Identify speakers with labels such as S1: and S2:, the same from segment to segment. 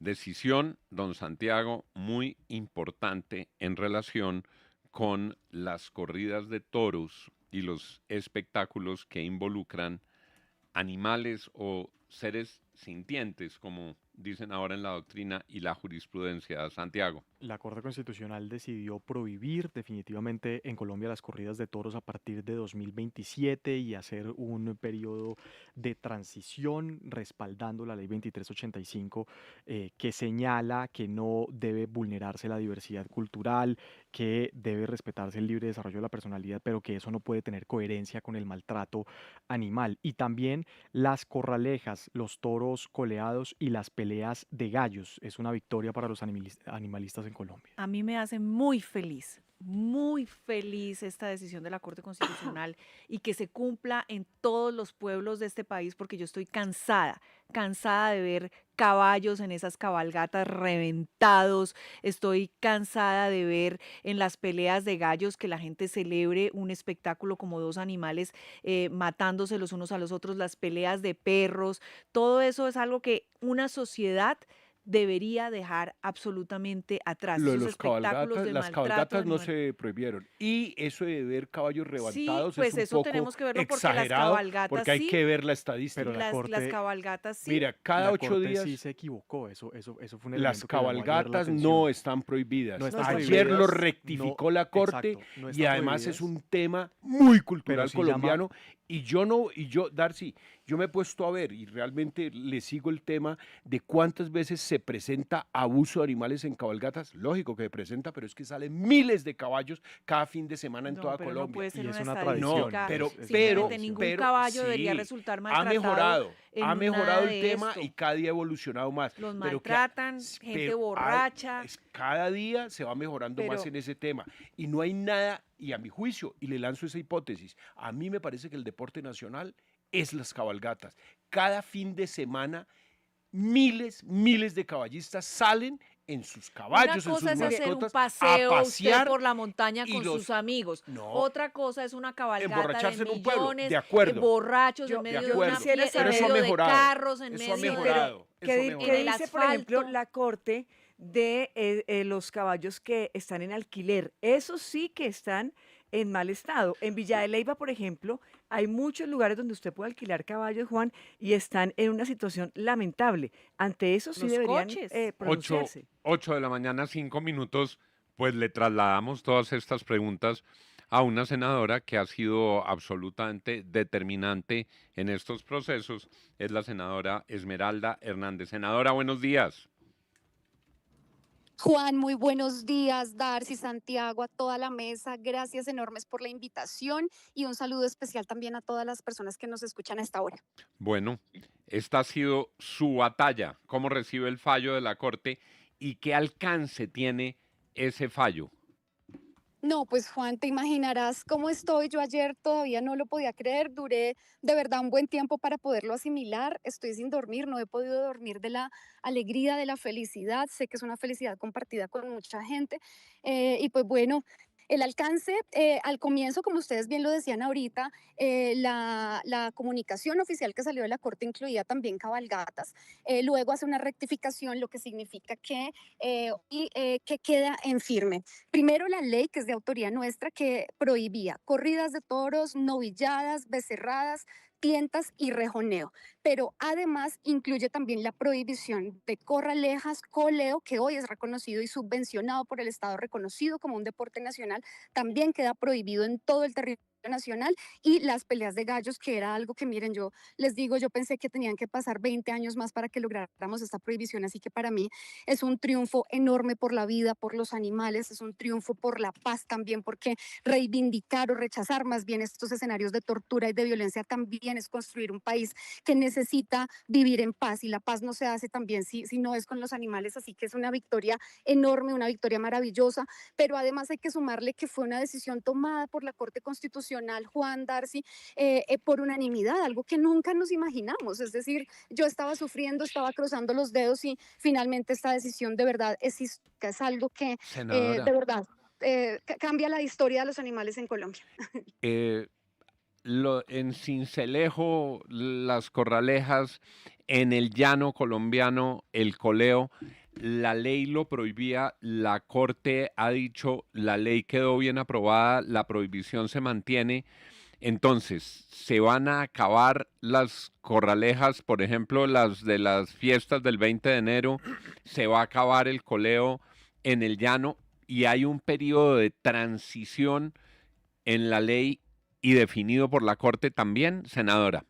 S1: decisión, don Santiago, muy importante en relación con las corridas de toros y los espectáculos que involucran animales o seres sintientes, como dicen ahora en la doctrina y la jurisprudencia, Santiago.
S2: La Corte Constitucional decidió prohibir definitivamente en Colombia las corridas de toros a partir de 2027 y hacer un periodo de transición respaldando la ley 2385 que señala que no debe vulnerarse la diversidad cultural, que debe respetarse el libre desarrollo de la personalidad, pero que eso no puede tener coherencia con el maltrato animal. Y también las corralejas, los toros coleados y las peleas de gallos. Es una victoria para los animalistas en Colombia.
S3: A mí me hace muy feliz esta decisión de la Corte Constitucional y que se cumpla en todos los pueblos de este país porque yo estoy cansada de ver caballos en esas cabalgatas reventados, estoy cansada de ver en las peleas de gallos que la gente celebre un espectáculo como dos animales matándose los unos a los otros, las peleas de perros, todo eso es algo que una sociedad debería dejar absolutamente atrás,
S4: Lo de
S3: esos
S4: los
S3: espectáculos
S4: cabalgatas,
S3: de
S4: las
S3: maltrato
S4: cabalgatas no
S3: animal.
S4: se prohibieron. Y eso de ver caballos
S3: Sí,
S4: levantados es
S3: pues
S4: un
S3: eso
S4: poco
S3: tenemos que verlo porque las
S4: exagerado,
S3: cabalgatas
S4: porque hay
S3: sí,
S4: que ver la
S2: Pero
S4: estadística.
S3: las cabalgatas sí.
S4: Mira, cada
S2: la
S4: 8
S2: Corte sí
S4: días
S2: se equivocó. Eso fue un
S4: las
S2: elemento que llamó ayer la
S4: cabalgatas
S2: atención.
S4: no están
S2: No
S4: prohibidas.
S3: No
S2: están
S3: están
S4: Ayer lo
S3: prohibidas.
S2: prohibidas, no,
S4: rectificó la Corte
S2: exacto, no
S4: y
S2: están
S4: además es
S2: prohibidas,
S4: un tema muy
S2: pero
S4: cultural
S2: sí llama,
S4: colombiano. Darcy, yo me he puesto a ver y realmente le sigo el tema de cuántas veces se presenta abuso de animales en cabalgatas. Lógico que se presenta, pero es que salen miles de caballos cada fin de semana en
S3: No,
S4: toda
S3: pero no
S4: Colombia.
S3: puede ser
S2: y es
S3: una
S2: una
S4: No,
S2: tradición,
S3: estadística.
S2: tradición.
S3: Simplemente ningún
S4: pero
S3: caballo debería
S4: sí,
S3: resultar
S4: ha
S3: maltratado
S4: mejorado,
S3: en
S4: ha
S3: nada
S4: mejorado el
S3: de
S4: tema y
S3: esto.
S4: cada día ha evolucionado más.
S3: Los
S4: Pero
S3: maltratan, gente borracha,
S4: cada día se va mejorando más
S3: pero
S4: en ese tema. Y no hay nada, y a mi juicio, y le lanzo esa hipótesis, a mí me parece que el deporte nacional es las cabalgatas. Cada fin de semana miles de caballistas salen en sus
S3: una
S4: caballos, en
S3: cosa
S4: sus
S3: es hacer un
S4: mascotas, a
S3: paseo usted
S4: pasear
S3: por la montaña
S4: y
S3: con sus
S4: los...
S3: amigos.
S4: No,
S3: Otra cosa es una cabalgata de
S4: emborracharse en un pueblo, de
S3: millones,
S4: acuerdo,
S3: borrachos en
S5: Yo,
S4: de
S3: medio de
S5: yo
S3: una
S4: acuerdo,
S5: quisiera
S3: en
S4: pero eso ha
S5: saber,
S3: medio de
S4: mejorado,
S3: carros, en
S4: eso ha
S3: medio
S5: sí, pero
S4: mejorado, eso ha
S3: en
S5: ¿qué
S3: el
S4: mejorado.
S5: dice, por ejemplo,
S3: asfalto.
S5: la Corte de los caballos que están en alquiler? Esos sí que están en mal estado. En Villa de Leyva, por ejemplo, hay muchos lugares donde usted puede alquilar caballos, Juan, y están en una situación lamentable. Ante eso sí
S3: Los
S5: deberían
S3: coches.
S1: 8,
S5: pronunciarse.
S1: 8 de la mañana, 5 minutos, pues le trasladamos todas estas preguntas a una senadora que ha sido absolutamente determinante en estos procesos, es la senadora Esmeralda Hernández. Senadora, buenos días.
S6: Juan, muy buenos días, Darcy, Santiago, a toda la mesa. Gracias enormes por la invitación y un saludo especial también a todas las personas que nos escuchan a esta hora.
S1: Bueno, esta ha sido su batalla. ¿Cómo recibe el fallo de la Corte y qué alcance tiene ese fallo?
S6: No, pues Juan, te imaginarás cómo estoy. Yo ayer todavía no lo podía creer. Duré de verdad un buen tiempo para poderlo asimilar. Estoy sin dormir, no he podido dormir de la alegría, de la felicidad. Sé que es una felicidad compartida con mucha gente. Y pues bueno, el alcance, al comienzo, como ustedes bien lo decían ahorita, la comunicación oficial que salió de la Corte incluía también cabalgatas. Luego hace una rectificación, lo que significa que queda en firme. Primero la ley, que es de autoría nuestra, que prohibía corridas de toros, novilladas, becerradas, tientas y rejoneo, pero además incluye también la prohibición de corralejas, coleo, que hoy es reconocido y subvencionado por el Estado, reconocido como un deporte nacional, también queda prohibido en todo el territorio nacional, y las peleas de gallos, que era algo que, miren, yo les digo, yo pensé que tenían que pasar 20 años más para que lográramos esta prohibición, así que para mí es un triunfo enorme por la vida, por los animales, es un triunfo por la paz también, porque reivindicar o rechazar más bien estos escenarios de tortura y de violencia también es construir un país que necesita vivir en paz, y la paz no se hace también si no es con los animales, así que es una victoria enorme, una victoria maravillosa, pero además hay que sumarle que fue una decisión tomada por la Corte Constitucional, Juan, Darcy, por unanimidad, algo que nunca nos imaginamos, es decir, yo estaba sufriendo, estaba cruzando los dedos y finalmente esta decisión de verdad es histórica, es algo que de
S1: Senadora,
S6: verdad cambia la historia de los animales en Colombia.
S1: en Sincelejo, las corralejas, en el llano colombiano el coleo, la ley lo prohibía, la Corte ha dicho, la ley quedó bien aprobada, la prohibición se mantiene. Entonces, ¿se van a acabar las corralejas, por ejemplo, las de las fiestas del 20 de enero? ¿Se va a acabar el coleo en el llano? Y hay un periodo de transición en la ley y definido por la Corte también, senadora.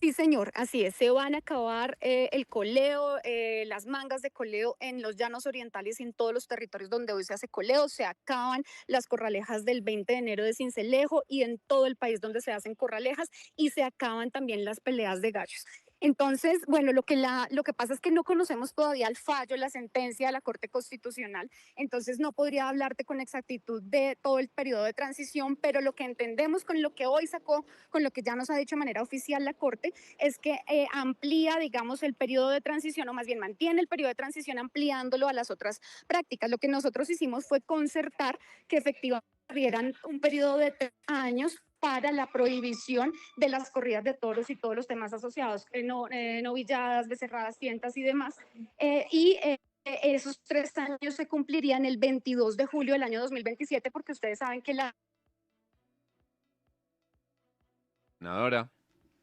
S6: Sí, señor, así es. Se van a acabar el coleo, las mangas de coleo en los llanos orientales y en todos los territorios donde hoy se hace coleo. Se acaban las corralejas del 20 de enero de Sincelejo y en todo el país donde se hacen corralejas y se acaban también las peleas de gallos. Entonces, bueno, lo que pasa es que no conocemos todavía el fallo, la sentencia de la Corte Constitucional, entonces no podría hablarte con exactitud de todo el periodo de transición, pero lo que entendemos con lo que hoy sacó, con lo que ya nos ha dicho de manera oficial la Corte, es que amplía, digamos, el periodo de transición, o más bien mantiene el periodo de transición ampliándolo a las otras prácticas. Lo que nosotros hicimos fue concertar que efectivamente tuvieran un periodo de 3 años para la prohibición de las corridas de toros y todos los temas asociados, novilladas, becerradas, tientas y demás. Esos 3 años se cumplirían el 22 de julio del año 2027, porque ustedes saben que la...
S1: Senadora,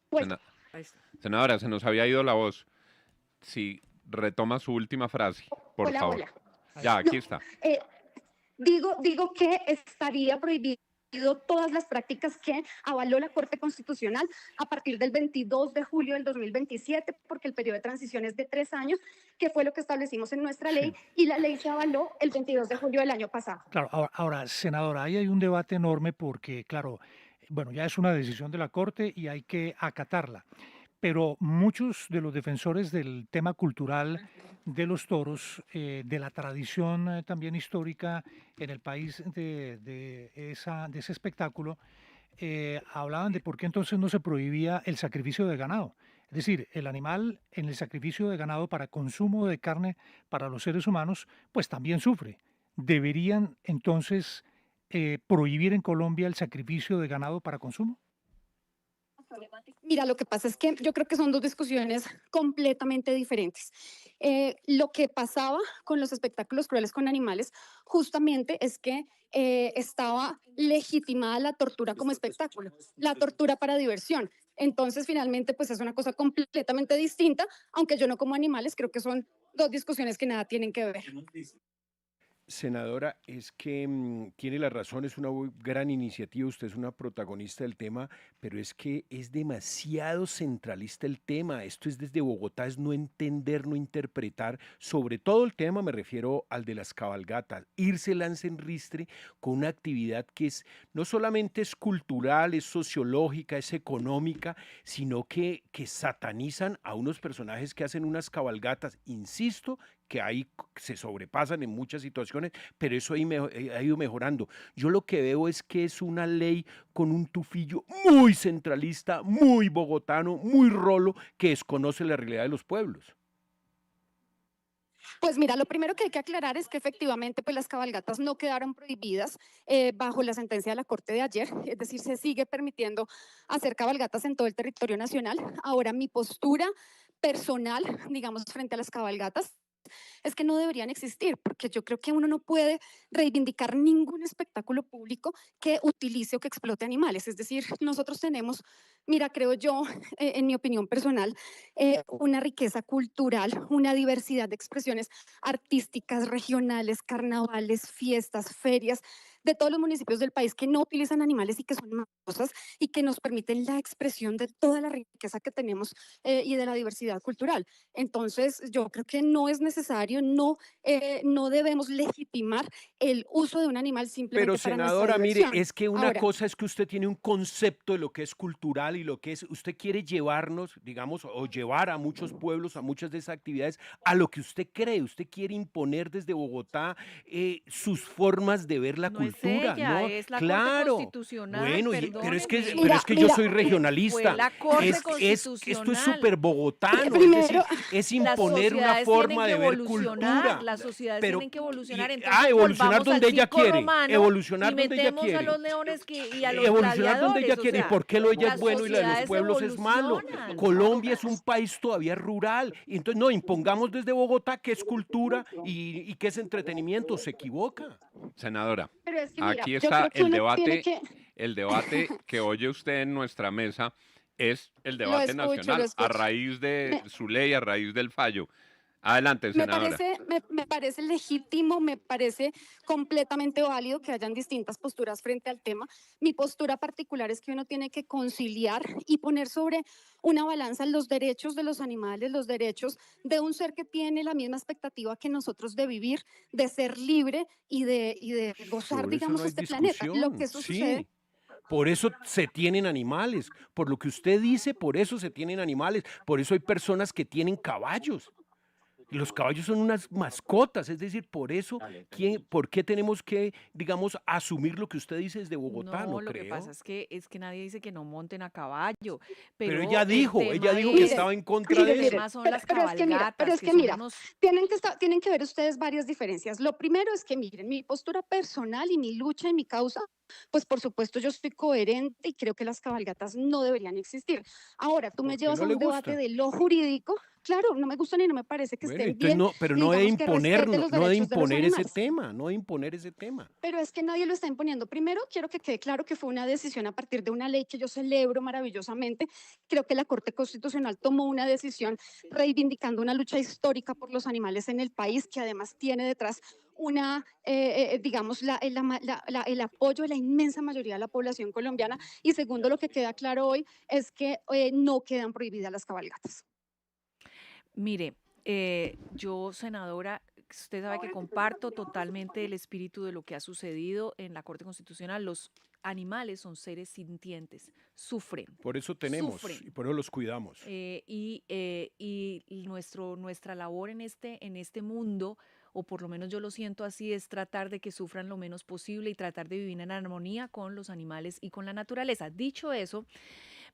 S6: Pues,
S1: sena-
S5: Ahí está.
S1: senadora, se nos había ido la voz. Si retoma su última frase, por
S6: hola,
S1: favor.
S6: hola.
S1: Ya, aquí está.
S6: Eh, digo que estaría prohibido todas las prácticas que avaló la Corte Constitucional a partir del 22 de julio del 2027, porque el periodo de transición es de 3 años, que fue lo que establecimos en nuestra ley, y la ley se avaló el 22 de julio del año pasado.
S7: Claro, ahora, senadora, ahí hay un debate enorme porque, claro, bueno, ya es una decisión de la Corte y hay que acatarla. Pero muchos de los defensores del tema cultural de los toros, de la tradición también histórica en el país de ese espectáculo, hablaban de por qué entonces no se prohibía el sacrificio de ganado. Es decir, el animal en el sacrificio de ganado para consumo de carne para los seres humanos, pues también sufre. ¿Deberían entonces prohibir en Colombia el sacrificio de ganado para consumo?
S6: Mira, lo que pasa es que yo creo que son dos discusiones completamente diferentes. Lo que pasaba con los espectáculos crueles con animales justamente es que estaba legitimada la tortura como espectáculo, la tortura para diversión. Entonces, finalmente, pues es una cosa completamente distinta, aunque yo no como animales, creo que son dos discusiones que nada tienen que ver.
S4: Senadora, es que tiene la razón, es una gran iniciativa, usted es una protagonista del tema, pero es que es demasiado centralista el tema. Esto es desde Bogotá, es no entender, no interpretar. Sobre todo el tema me refiero al de las cabalgatas. Irse lance en ristre con una actividad que es no solamente es cultural, es sociológica, es económica, sino que satanizan a unos personajes que hacen unas cabalgatas, insisto, que ahí se sobrepasan en muchas situaciones, pero eso ahí ha ido mejorando. Yo lo que veo es que es una ley con un tufillo muy centralista, muy bogotano, muy rolo, que desconoce la realidad de los pueblos.
S6: Pues mira, lo primero que hay que aclarar es que efectivamente pues las cabalgatas no quedaron prohibidas bajo la sentencia de la Corte de ayer, es decir, se sigue permitiendo hacer cabalgatas en todo el territorio nacional. Ahora, mi postura personal, digamos, frente a las cabalgatas, es que no deberían existir, porque yo creo que uno no puede reivindicar ningún espectáculo público que utilice o que explote animales. Es decir, nosotros tenemos, mira, creo yo, en mi opinión personal, una riqueza cultural, una diversidad de expresiones artísticas, regionales, carnavales, fiestas, ferias, de todos los municipios del país que no utilizan animales y que son maravillosas y que nos permiten la expresión de toda la riqueza que tenemos y de la diversidad cultural. Entonces, yo creo que no es necesario, no debemos legitimar el uso de un animal
S4: Pero
S6: simplemente para nuestra
S4: senadora, mire,
S6: diversión.
S4: es que una
S6: Ahora,
S4: cosa es que usted tiene un concepto de lo que es cultural y lo que es, usted quiere llevarnos, digamos, o llevar a muchos pueblos, a muchas de esas actividades, a lo que usted cree, usted quiere imponer desde Bogotá sus formas de ver la
S3: No es
S4: cultura,
S3: ella,
S4: ¿no?
S3: es la Corte
S4: Claro.
S3: Constitucional,
S4: Bueno, pero es que,
S3: perdóneme.
S4: pero es que yo
S6: Mira,
S4: soy
S3: Fue
S4: regionalista.
S3: la Corte
S4: Esto es
S3: Constitucional.
S4: súper bogotano, es decir,
S6: primero,
S4: es
S3: Las
S4: imponer una
S3: sociedades tienen
S4: forma
S3: que
S4: de ver
S3: evolucionar,
S4: cultura.
S3: las sociedades
S4: Pero,
S3: tienen que evolucionar,
S4: y-
S3: entonces
S4: evolucionar
S3: volvamos
S4: donde
S3: al
S4: ella
S3: circo
S4: quiere,
S3: romano
S4: evolucionar
S3: y
S4: donde ella
S3: metemos a
S4: quiere.
S3: los leones y a los
S4: Evolucionar donde ella
S3: gladiadores, o
S4: quiere. ¿Y
S3: sea,
S4: por qué lo de ella
S3: las
S4: es bueno y la de los
S3: sociedades
S4: pueblos es malo?
S3: evolucionan.
S4: Colombia es un país todavía rural. Y entonces, no, impongamos desde Bogotá qué es cultura y qué es entretenimiento. Se equivoca.
S1: Senadora,
S6: pero es que mira,
S1: aquí
S6: yo
S1: está
S6: creo que uno tiene que,
S1: el debate que oye usted en nuestra mesa es el
S6: lo
S1: debate
S6: escucho, lo
S1: nacional a
S6: escucho.
S1: raíz de
S6: Me,
S1: su ley, a raíz del fallo. Adelante, senadora.
S6: me parece legítimo, me parece completamente válido que hayan distintas posturas frente al tema. Mi postura particular es que uno tiene que conciliar y poner sobre una balanza los derechos de los animales, los derechos de un ser que tiene la misma expectativa que nosotros de vivir, de ser libre y de gozar,
S4: Sobre eso no
S6: digamos,
S4: hay
S6: este planeta. Lo que
S4: discusión.
S6: eso sucede.
S4: Sí. Por eso se tienen animales. Por lo que usted dice, por eso se tienen animales. Por eso hay personas que tienen caballos. Los caballos son unas mascotas, es decir, por eso, ¿por qué tenemos que, digamos, asumir lo que usted dice desde Bogotá?
S3: No,
S4: No
S3: lo que pasa
S4: creo.
S3: es que nadie dice que no monten a caballo,
S4: Pero
S3: pero
S4: ella
S3: el
S4: dijo
S3: tema
S4: que
S3: es,
S4: estaba en contra
S6: Miren,
S4: de
S3: el
S4: eso.
S3: tema son las
S6: pero
S3: cabalgatas,
S6: es
S3: que
S6: que
S3: son
S6: mira,
S3: unos,
S6: tienen que ver ustedes varias diferencias. Lo primero es que miren, mi postura personal y mi lucha y mi causa, pues por supuesto yo estoy coherente y creo que las cabalgatas no deberían existir. Ahora, tú me
S4: ¿Por qué
S6: llevas
S4: no
S6: a
S4: le
S6: un debate
S4: gustan?
S6: de lo jurídico, claro, no me gustan y no me parece que
S4: Bueno,
S6: estén
S4: entonces
S6: bien
S4: no, pero
S6: y
S4: no de
S6: digamos que
S4: imponer,
S6: respeten los
S4: no de
S6: derechos de los
S4: imponer ese
S6: animales.
S4: tema, no de imponer ese tema.
S6: Pero es que nadie lo está imponiendo. Primero, quiero que quede claro que fue una decisión a partir de una ley que yo celebro maravillosamente. Creo que la Corte Constitucional tomó una decisión reivindicando una lucha histórica por los animales en el país, que además tiene detrás una, digamos, el apoyo de la inmensa mayoría de la población colombiana. Y segundo, lo que queda claro hoy es que no quedan prohibidas las cabalgatas.
S3: mire, yo, senadora, usted sabe que comparto totalmente el espíritu de lo que ha sucedido en la Corte Constitucional. Los animales son seres sintientes, sufren,
S4: Por eso tenemos y
S3: sufren.
S4: por eso los cuidamos.
S3: Y nuestra labor en este mundo, o por lo menos yo lo siento así, es tratar de que sufran lo menos posible y tratar de vivir en armonía con los animales y con la naturaleza. Dicho eso,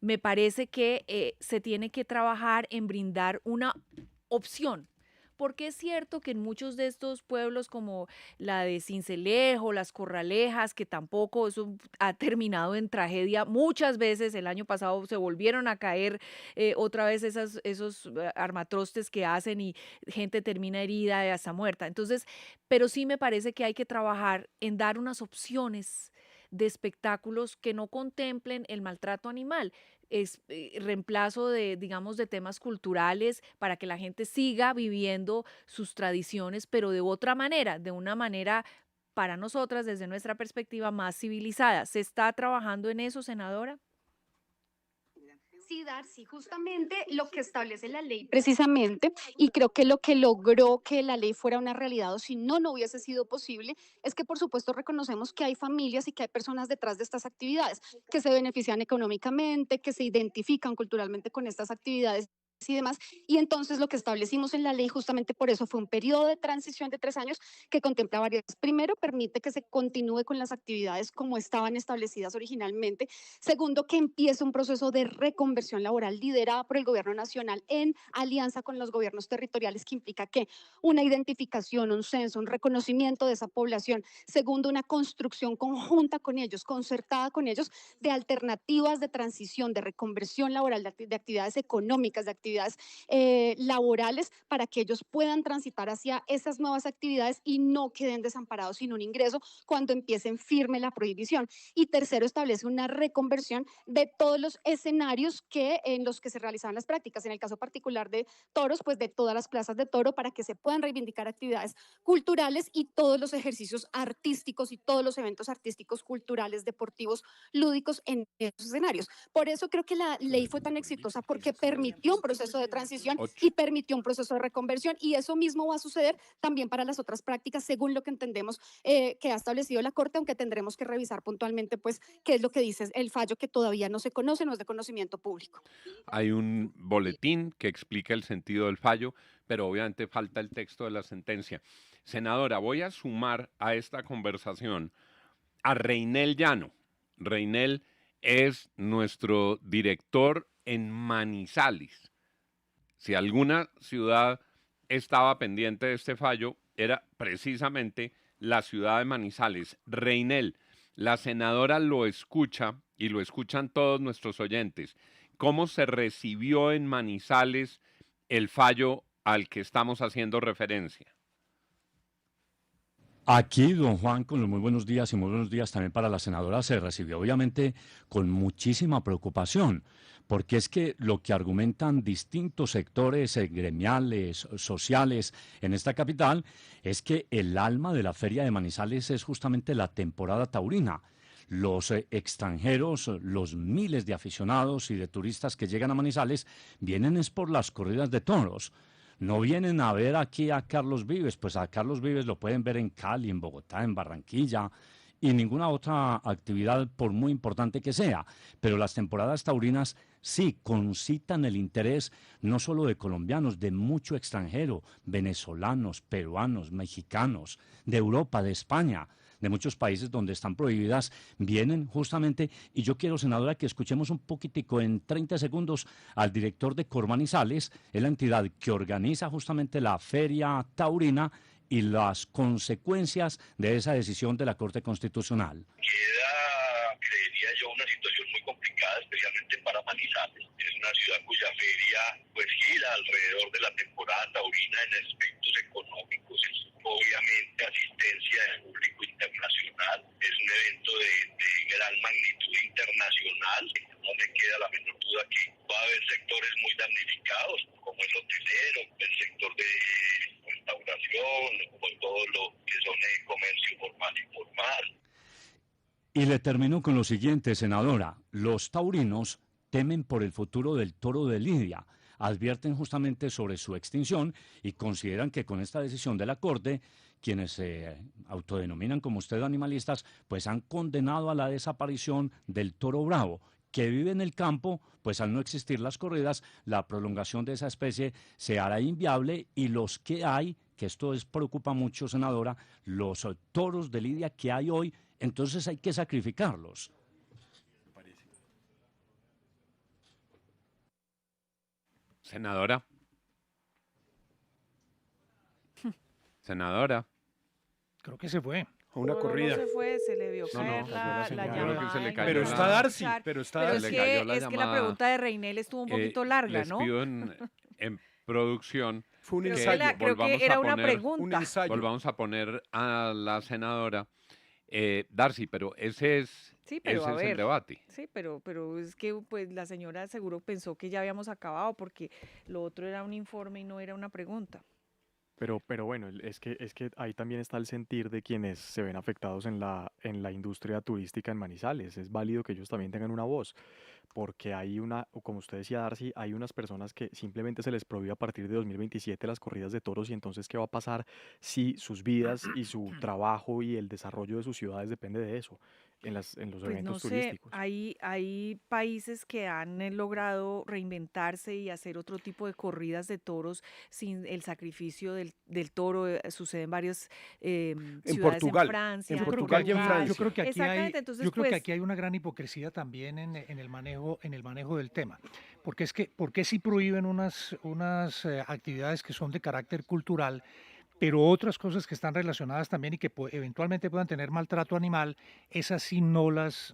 S3: me parece que se tiene que trabajar en brindar una opción. Porque es cierto que en muchos de estos pueblos como la de Sincelejo, las Corralejas, que tampoco eso ha terminado en tragedia muchas veces, el año pasado se volvieron a caer otra vez esos armatrostes que hacen y gente termina herida y hasta muerta. Entonces, pero sí me parece que hay que trabajar en dar unas opciones de espectáculos que no contemplen el maltrato animal, reemplazo de, digamos, de temas culturales para que la gente siga viviendo sus tradiciones, pero de otra manera, de una manera para nosotras, desde nuestra perspectiva, más civilizada. ¿Se está trabajando en eso, senadora?
S6: Sí, Darcy, justamente lo que establece la ley precisamente, y creo que lo que logró que la ley fuera una realidad, o si no, no hubiese sido posible, es que por supuesto reconocemos que hay familias y que hay personas detrás de estas actividades que se benefician económicamente, que se identifican culturalmente con estas actividades y demás. Y entonces lo que establecimos en la ley justamente por eso fue un periodo de transición de 3 años que contempla varias. Primero, permite que se continúe con las actividades como estaban establecidas originalmente. Segundo, que empiece un proceso de reconversión laboral liderada por el gobierno nacional en alianza con los gobiernos territoriales, que implica que una identificación, un censo, un reconocimiento de esa población. Segundo, una construcción conjunta con ellos, concertada con ellos, de alternativas de transición, de reconversión laboral, de actividades económicas, de actividades laborales, para que ellos puedan transitar hacia esas nuevas actividades y no queden desamparados sin un ingreso cuando empiecen firme la prohibición. Y tercero, establece una reconversión de todos los escenarios en los que se realizaban las prácticas. En el caso particular de toros, pues de todas las plazas de toro, para que se puedan reivindicar actividades culturales y todos los ejercicios artísticos y todos los eventos artísticos, culturales, deportivos, lúdicos en esos escenarios. Por eso creo que la ley fue tan exitosa, porque permitió un proceso de transición
S4: Ocho.
S6: y permitió un proceso de reconversión, y eso mismo va a suceder también para las otras prácticas, según lo que entendemos que ha establecido la Corte, aunque tendremos que revisar puntualmente pues qué es lo que dice el fallo, que todavía no se conoce, no es de conocimiento público.
S1: Hay un boletín que explica el sentido del fallo, pero obviamente falta el texto de la sentencia. Senadora, voy a sumar a esta conversación a Reinel Llano. Reinel es nuestro director en Manizales. Si alguna ciudad estaba pendiente de este fallo, era precisamente la ciudad de Manizales. Reinel, la senadora lo escucha y lo escuchan todos nuestros oyentes. ¿Cómo se recibió en Manizales el fallo al que estamos haciendo referencia?
S8: Aquí, don Juan, con los muy buenos días y muy buenos días también para la senadora, se recibió obviamente con muchísima preocupación, porque es que lo que argumentan distintos sectores gremiales, sociales en esta capital, es que el alma de la Feria de Manizales es justamente la temporada taurina. Los extranjeros, los miles de aficionados y de turistas que llegan a Manizales, vienen es por las corridas de toros. No vienen a ver aquí a Carlos Vives, pues a Carlos Vives lo pueden ver en Cali, en Bogotá, en Barranquilla y ninguna otra actividad por muy importante que sea. Pero las temporadas taurinas sí concitan el interés no solo de colombianos, de mucho extranjero, venezolanos, peruanos, mexicanos, de Europa, de España, de muchos países donde están prohibidas, vienen justamente, y yo quiero, senadora, que escuchemos un poquitico en 30 segundos al director de Cormanizales, es la entidad que organiza justamente la Feria Taurina y las consecuencias de esa decisión de la Corte Constitucional.
S9: Queda, creería yo, una situación muy complicada, especialmente para Manizales. Es una ciudad cuya feria pues gira alrededor de la temporada taurina en aspectos económicos, obviamente asistencia del público internacional, es un evento de gran magnitud internacional, no me queda la menor duda que va a haber sectores muy damnificados, como el hotelero, el sector de restauración, como todo lo que son el comercio formal e informal.
S8: Y le termino con lo siguiente, senadora. Los taurinos temen por el futuro del toro de Lidia. Advierten justamente sobre su extinción y consideran que con esta decisión de la Corte, quienes se autodenominan como usted animalistas, pues han condenado a la desaparición del toro bravo, que vive en el campo, pues al no existir las corridas, la prolongación de esa especie se hará inviable y los que hay, que esto preocupa mucho, senadora, los toros de Lidia que hay hoy, entonces hay que sacrificarlos.
S1: Senadora. Senadora.
S7: Creo que se fue.
S4: A una
S3: No,
S4: corrida.
S3: No se fue, se le vio
S1: No,
S3: caer
S1: no,
S3: la
S2: cayó la señal.
S1: Yo creo que
S3: llamada.
S1: se le
S3: y
S1: cayó
S3: no
S4: Pero
S1: la-
S4: está
S3: pudo
S4: Darcy,
S3: escuchar.
S4: pero está
S3: Pero
S1: Se
S3: es
S1: le
S4: Darcy.
S1: cayó
S3: que,
S1: la
S3: es que la
S1: llamada.
S3: pregunta de Reinel estuvo un poquito larga,
S1: Les
S3: ¿no?
S1: pido en producción
S4: Fue un
S3: Creo que,
S4: ensayo.
S3: creo que
S1: volvamos
S3: era
S1: a
S3: una
S1: poner-
S4: Un
S3: pregunta.
S4: ensayo.
S1: volvamos a poner a la senadora Darcy, pero ese
S3: Sí, pero a
S1: es el
S3: ver.
S1: debate.
S3: Sí, pero es que pues la señora seguro pensó que ya habíamos acabado porque lo otro era un informe y no era una pregunta.
S2: Pero bueno, es que ahí también está el sentir de quienes se ven afectados en la industria turística en Manizales. Es válido que ellos también tengan una voz, porque hay o como usted decía, Darcy, hay unas personas que simplemente se les prohíbe a partir de 2027 las corridas de toros y entonces ¿qué va a pasar si sus vidas y su trabajo y el desarrollo de sus ciudades depende de eso, en los
S3: Pues no
S2: eventos
S3: sé,
S2: turísticos?
S3: hay países que han logrado reinventarse y hacer otro tipo de corridas de toros sin el sacrificio del toro. Sucede en varias ciudades
S4: Portugal,
S3: en Francia.
S4: en
S7: Yo creo que
S4: Portugal y en
S7: aquí-
S4: Francia.
S7: Yo creo que aquí
S3: Exactamente,
S7: hay,
S3: entonces,
S7: yo creo que
S3: pues-
S7: aquí hay una gran hipocresía también en el manejo del tema. Porque es que, ¿por qué si prohíben unas actividades que son de carácter cultural, pero otras cosas que están relacionadas también y que eventualmente puedan tener maltrato animal, esas sí no las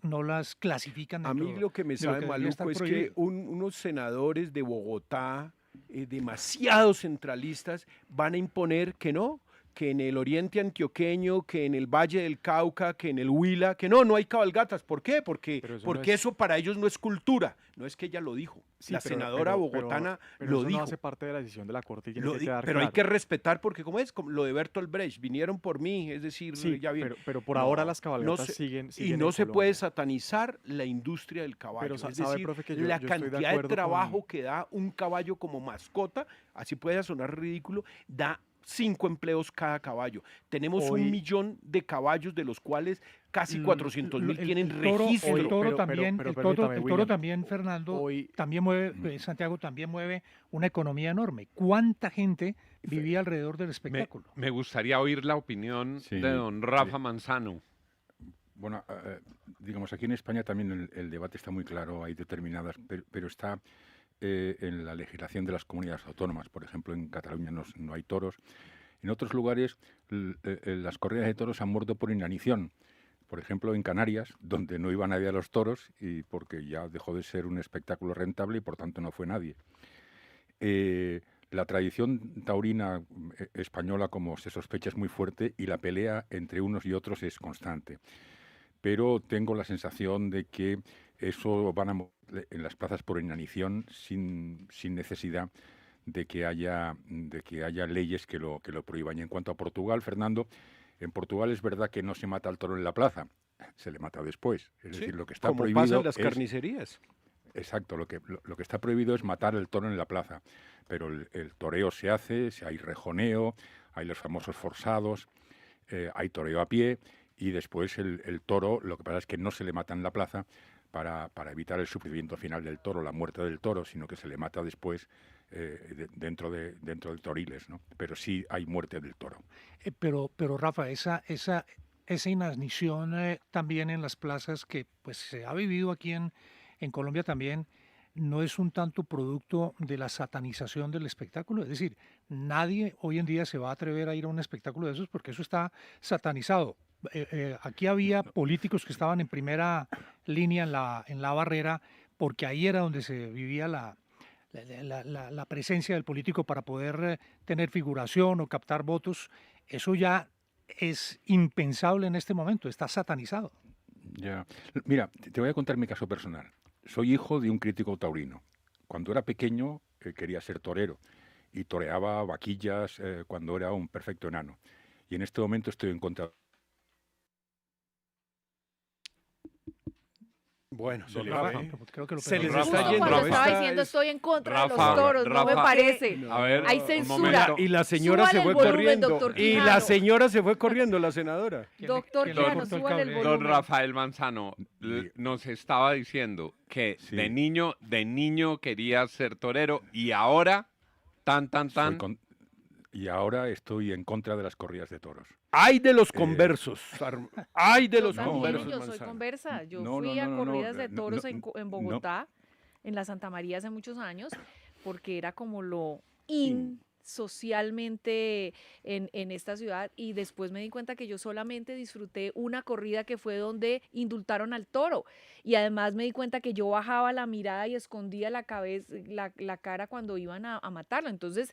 S7: clasifican
S4: A mí
S7: dentro
S4: lo que me
S7: de lo
S4: sabe
S7: debería estar
S4: maluco es que
S7: prohibido?
S4: unos senadores de Bogotá, demasiado centralistas, van a imponer que no, que en el oriente antioqueño, que en el Valle del Cauca, que en el Huila, que no hay cabalgatas. ¿Por qué? Porque,
S2: Pero eso no
S4: porque
S2: es-
S4: eso para ellos no es cultura. No es que ella lo dijo.
S2: Sí,
S4: La
S2: pero-
S4: senadora
S2: pero-
S4: bogotana
S2: pero
S4: lo
S2: eso
S4: dijo.
S2: no hace parte de la decisión de la Corte y tiene
S4: Lo
S2: que
S4: di-
S2: quedar
S4: pero hay
S2: claro.
S4: que respetar porque como es como lo de Bertolt Brecht, vinieron por mí, es decir,
S2: Sí,
S4: ya bien.
S2: pero por
S4: No,
S2: ahora las
S4: no
S2: cabalgatas
S4: se-
S2: siguen
S4: y
S2: en
S4: no se puede
S2: Colombia.
S4: satanizar la industria del caballo.
S2: Pero
S4: es
S2: sabe,
S4: decir,
S2: profe, que
S4: la
S2: yo estoy de
S4: cantidad de
S2: acuerdo
S4: trabajo
S2: con...
S4: que da un caballo como mascota, así puede sonar ridículo, da 5 empleos cada caballo. Tenemos
S2: Hoy-
S4: 1 millón de caballos, de los cuales casi 400.000 tienen
S7: El
S4: registro.
S7: toro
S2: pero
S7: también,
S2: permítame,
S7: el toro
S2: William,
S7: también, Fernando,
S2: hoy-
S7: también mueve, Santiago, también mueve una economía enorme. ¿Cuánta gente vivía alrededor del espectáculo?
S1: Me gustaría oír la opinión
S8: Sí,
S1: de don Rafa Manzano.
S10: Bueno, digamos, aquí en España también el debate está muy claro, hay determinadas, pero está en la legislación de las comunidades autónomas. Por ejemplo, en Cataluña no hay toros. En otros lugares las corridas de toros han muerto por inanición. Por ejemplo, en Canarias, donde no iba nadie a los toros y porque ya dejó de ser un espectáculo rentable y por tanto no fue nadie. La tradición taurina española, como se sospecha, es muy fuerte y la pelea entre unos y otros es constante. Pero tengo la sensación de que eso van a en las plazas por inanición sin necesidad de que haya leyes que lo prohíban. Y en cuanto a Portugal, Fernando, en Portugal es verdad que no se mata al toro en la plaza, se le mata después. Es
S4: Sí,
S10: decir, lo que está
S4: como
S10: prohibido
S4: pasa en las
S10: es...
S4: carnicerías.
S10: Exacto, lo que está prohibido es matar el toro en la plaza, pero el toreo se hace, hay rejoneo, hay los famosos forzados, hay toreo a pie y después el toro, lo que pasa es que no se le mata en la plaza para evitar el sufrimiento final del toro, la muerte del toro, sino que se le mata después dentro de toriles, ¿no? Pero sí hay muerte del toro.
S7: Pero Rafa, esa inanición también en las plazas que pues se ha vivido aquí en Colombia también, no es un tanto producto de la satanización del espectáculo. Es decir, nadie hoy en día se va a atrever a ir a un espectáculo de esos porque eso está satanizado. Aquí había políticos que estaban en primera línea en la barrera porque ahí era donde se vivía la presencia del político para poder tener figuración o captar votos. Eso ya es impensable en este momento, está satanizado.
S10: Ya. Mira, te voy a contar mi caso personal. Soy hijo de un crítico taurino. Cuando era pequeño quería ser torero y toreaba vaquillas cuando era un perfecto enano. Y en este momento estoy en contra.
S4: Bueno,
S10: Don
S4: Rafa,
S7: creo que lo
S4: se les
S1: Rafa,
S4: está
S3: Justo
S4: yendo.
S3: cuando estaba
S4: Esta
S3: diciendo
S4: es-
S3: estoy en contra de los
S1: Rafa,
S3: toros, no me
S1: Rafa.
S3: parece.
S1: A ver,
S3: Hay
S1: un
S3: censura.
S1: momento.
S4: Y la señora
S3: Súbale
S4: se fue
S3: el volumen,
S4: corriendo.
S3: doctor
S4: Y la
S3: Quijano.
S4: señora se fue corriendo, la senadora.
S3: Doctor
S7: quién le
S3: Quijano,
S7: cortó el
S3: súbale el
S7: cable?
S3: volumen.
S1: Don Rafael Manzano
S10: Di-
S1: nos estaba diciendo que
S10: Sí.
S1: de niño quería ser torero y ahora, tan,
S10: Y ahora estoy en contra de las corridas de toros.
S4: ¡Ay de los conversos! ¡Ay de
S3: Yo
S4: los
S3: también,
S4: conversos,
S3: yo soy
S4: Manzano!
S3: conversa. Yo
S10: No,
S3: fui
S10: no,
S3: a
S10: no, no,
S3: corridas de
S10: no,
S3: toros
S10: no,
S3: en
S10: no.
S3: Bogotá, en la Santa María hace muchos años, porque era como lo socialmente en esta ciudad y después me di cuenta que yo solamente disfruté una corrida que fue donde indultaron al toro y además me di cuenta que yo bajaba la mirada y escondía la cabeza, la cara cuando iban a matarlo. Entonces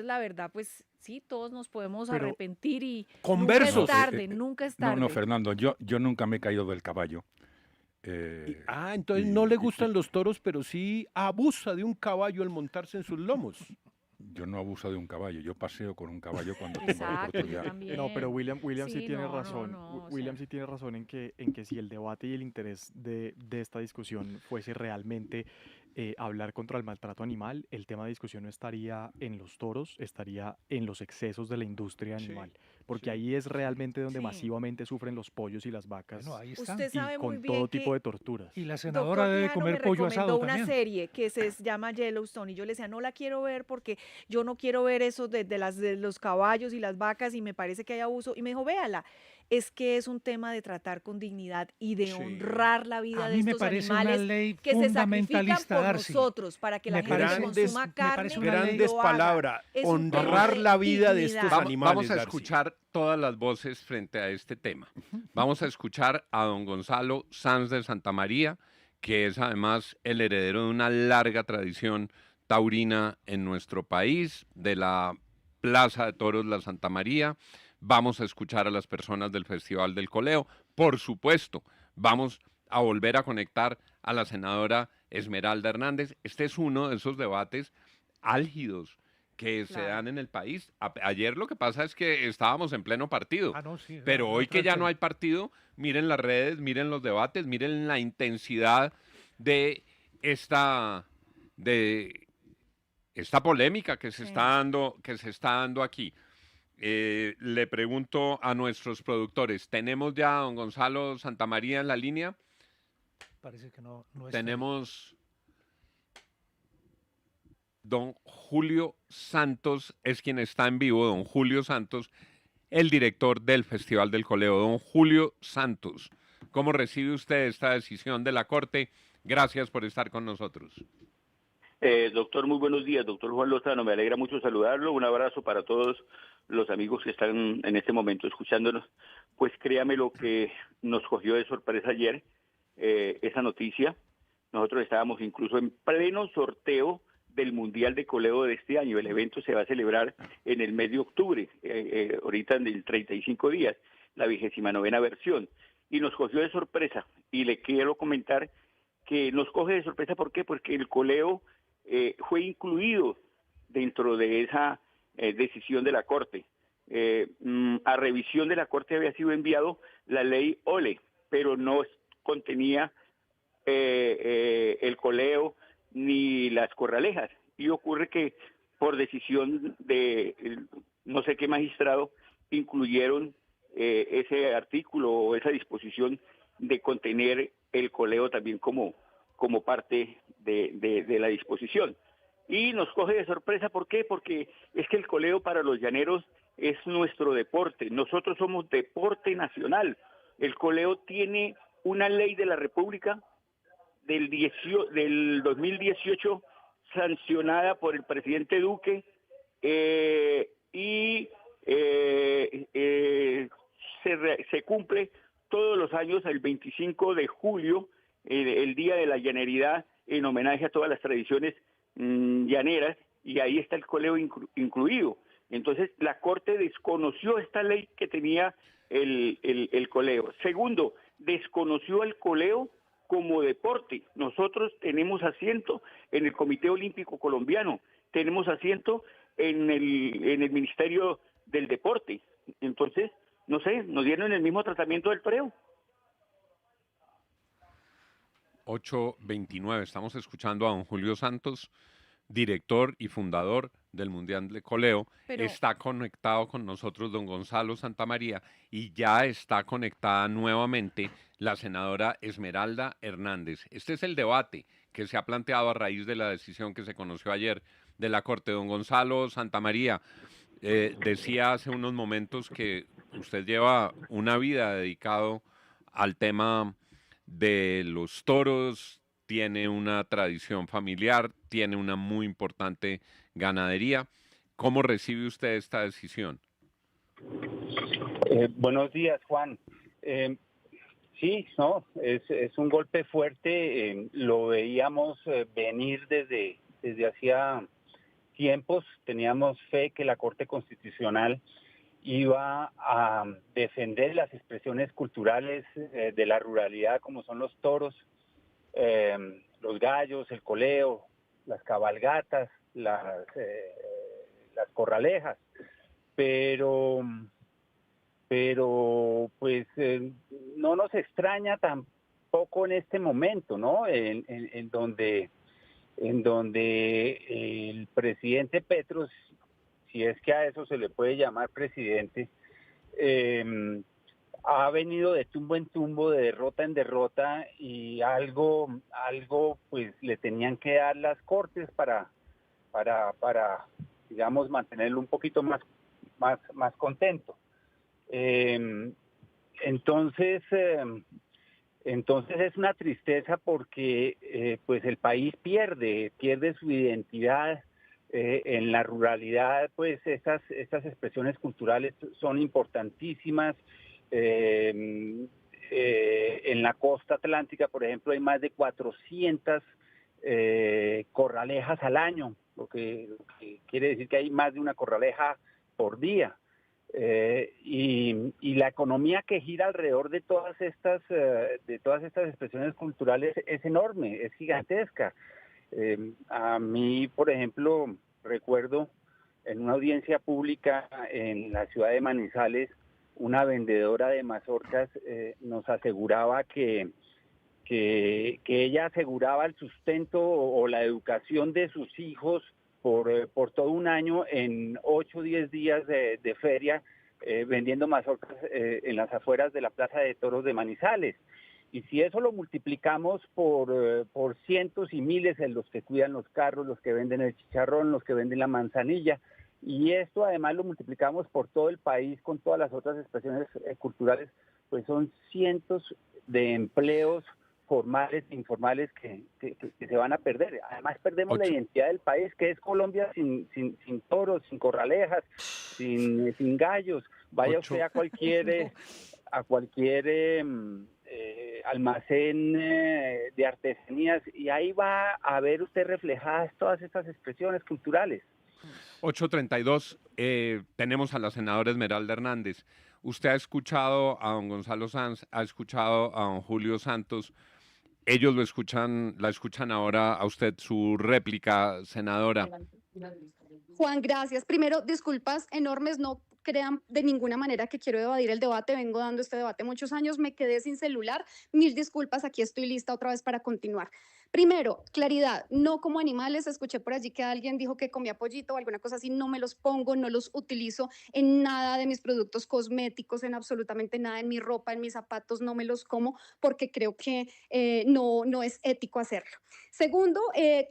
S3: la verdad, pues sí, todos nos podemos
S4: Pero,
S3: arrepentir y
S4: conversos.
S3: nunca es tarde, nunca es tarde.
S10: No, Fernando, yo nunca me he caído del caballo.
S4: Entonces no le gustan los toros, pero sí abusa de un caballo al montarse en sus lomos.
S10: Yo no abuso de un caballo, yo paseo con un caballo cuando tengo la
S3: Exacto, yo
S10: oportunidad.
S3: también.
S2: No, pero William sí
S3: Sí,
S2: tiene
S3: no, no,
S2: razón.
S3: no, o
S2: William
S3: sea.
S2: sí tiene razón en que si el debate y el interés de esta discusión fuese realmente hablar contra el maltrato animal, el tema de discusión no estaría en los toros, estaría en los excesos de la industria
S4: Sí,
S2: animal, porque
S4: sí.
S2: ahí es realmente donde
S3: Sí.
S2: masivamente sufren los pollos y las vacas
S7: Bueno, ahí está.
S3: Usted
S2: y
S3: sabe muy
S2: con
S3: bien
S2: todo tipo
S3: que
S2: de torturas.
S7: Y la
S3: Doctor
S7: senadora debe
S3: Quijano
S7: comer
S3: me
S7: pollo
S3: recomendó
S7: asado
S3: una
S7: también.
S3: serie que se llama Yellowstone y yo le decía, no la quiero ver porque yo no quiero ver eso de los caballos y las vacas y me parece que hay abuso. Y me dijo, véala, es que es un tema de tratar con dignidad y de
S4: Sí.
S3: honrar la vida
S7: A
S3: de
S7: mí me
S3: estos
S7: parece una
S3: animales
S7: ley
S3: que se sacrifican
S7: fundamentalista,
S3: por
S7: Darcy.
S3: nosotros para que la
S7: Me
S3: gente
S7: parece-
S3: consuma
S7: me
S3: carne
S7: parece
S3: y
S7: una ley-
S4: Grandes
S3: lo haga.
S4: palabras.
S3: Es un tema
S4: Honrar
S3: de
S4: la vida de
S3: dignidad.
S4: estos
S1: Vamos
S4: animales,
S1: a
S4: Darcy.
S1: escuchar todas las voces frente a este tema. Vamos a escuchar a don Gonzalo Sanz de Santa María, que es además el heredero de una larga tradición taurina en nuestro país, de la Plaza de Toros La Santa María. Vamos a escuchar a las personas del Festival del Coleo. Por supuesto, vamos a volver a conectar a la senadora Esmeralda Hernández. Este es uno de esos debates álgidos que se
S3: Claro.
S1: dan en el país. Ayer lo que pasa es que estábamos en pleno partido,
S7: Ah, no, sí,
S1: pero
S7: era
S1: hoy
S7: otro
S1: que ya no
S7: tema.
S1: hay partido, miren las redes, miren los debates, miren la intensidad de esta polémica que se
S3: Sí.
S1: está dando aquí. Le pregunto a nuestros productores, ¿tenemos ya a don Gonzalo Santamaría en la línea?
S7: Parece que no está.
S1: Tenemos don Julio Santos, es quien está en vivo, don Julio Santos, el director del Festival del Coleo. Don Julio Santos, ¿Cómo recibe usted esta decisión de la Corte? Gracias por estar con nosotros.
S11: Doctor, muy buenos días, doctor Juan Lozano, me alegra mucho saludarlo, un abrazo para todos los amigos que están en este momento escuchándonos. Pues créame lo que nos cogió de sorpresa ayer, esa noticia. Nosotros estábamos incluso en pleno sorteo del Mundial de Coleo de este año. El evento se va a celebrar en el mes de octubre, ahorita en el 35 días, la 29ª versión. Y nos cogió de sorpresa, y le quiero comentar que nos coge de sorpresa, ¿por qué? Porque el coleo fue incluido dentro de esa decisión de la Corte. A revisión de la Corte había sido enviado la ley OLE, pero no contenía el coleo ni las corralejas. Y ocurre que por decisión de no sé qué magistrado incluyeron ese artículo o esa disposición de contener el coleo también como parte de la disposición. Y nos coge de sorpresa, ¿por qué? Porque es que el coleo para los llaneros es nuestro deporte. Nosotros somos deporte nacional. El coleo tiene una ley de la República del 2018 sancionada por el presidente Duque y se cumple todos los años el 25 de julio, el Día de la Llaneridad, en homenaje a todas las tradiciones llaneras, y ahí está el coleo incluido. Entonces la Corte desconoció esta ley que tenía el coleo. Segundo, desconoció el coleo como deporte. Nosotros tenemos asiento en el Comité Olímpico Colombiano, tenemos asiento en el Ministerio del Deporte. Entonces, no sé, nos dieron el mismo tratamiento del toreo.
S1: 8:29, estamos escuchando a don Julio Santos, director y fundador del Mundial de Coleo. Está conectado con nosotros don Gonzalo Santamaría y ya está conectada nuevamente la senadora Esmeralda Hernández. Este es el debate que se ha planteado a raíz de la decisión que se conoció ayer de la Corte. Don Gonzalo Santamaría, decía hace unos momentos que usted lleva una vida dedicado al tema de los toros, tiene una tradición familiar, tiene una muy importante ganadería. ¿Cómo recibe usted esta decisión?
S12: Buenos días, Juan. Sí, no, es un golpe fuerte. Lo veíamos venir desde hacía tiempos. Teníamos fe que la Corte Constitucional iba a defender las expresiones culturales de la ruralidad, como son los toros, los gallos, el coleo, las cabalgatas, las corralejas, pero pues no nos extraña tampoco en este momento, ¿no? En donde el presidente Petro, si es que a eso se le puede llamar presidente, ha venido de tumbo en tumbo, de derrota en derrota, y algo pues le tenían que dar las Cortes para digamos, mantenerlo un poquito más contento. Entonces es una tristeza porque pues el país pierde su identidad. En la ruralidad, pues estas expresiones culturales son importantísimas. En la costa atlántica, por ejemplo, hay más de 400 corralejas al año, lo que quiere decir que hay más de una corraleja por día. Y la economía que gira alrededor de todas estas expresiones culturales es enorme, es gigantesca. A mí, por ejemplo, recuerdo en una audiencia pública en la ciudad de Manizales, una vendedora de mazorcas nos aseguraba que ella aseguraba el sustento o la educación de sus hijos por todo un año en 8 o 10 días de feria, vendiendo mazorcas en las afueras de la Plaza de Toros de Manizales. Y si eso lo multiplicamos por cientos y miles en los que cuidan los carros, los que venden el chicharrón, los que venden la manzanilla, Y esto además lo multiplicamos por todo el país con todas las otras expresiones culturales, pues son cientos de empleos formales e informales que se van a perder. Además perdemos la identidad del país, que es Colombia sin toros, sin corralejas, sin gallos. Vaya usted a cualquier almacén de artesanías y ahí va a ver usted reflejadas todas estas expresiones culturales.
S1: 8:32, tenemos a la senadora Esmeralda Hernández. Usted ha escuchado a don Gonzalo Sanz, ha escuchado a don Julio Santos. Ellos la escuchan ahora a usted, su réplica, senadora.
S6: Juan, gracias. Primero, disculpas enormes, no crean de ninguna manera que quiero evadir el debate, vengo dando este debate muchos años, me quedé sin celular, mil disculpas, aquí estoy lista otra vez para continuar. Primero, claridad, no como animales, escuché por allí que alguien dijo que comía pollito o alguna cosa así, no me los pongo, no los utilizo en nada de mis productos cosméticos, en absolutamente nada, en mi ropa, en mis zapatos, no me los como porque creo que no es ético hacerlo. Segundo,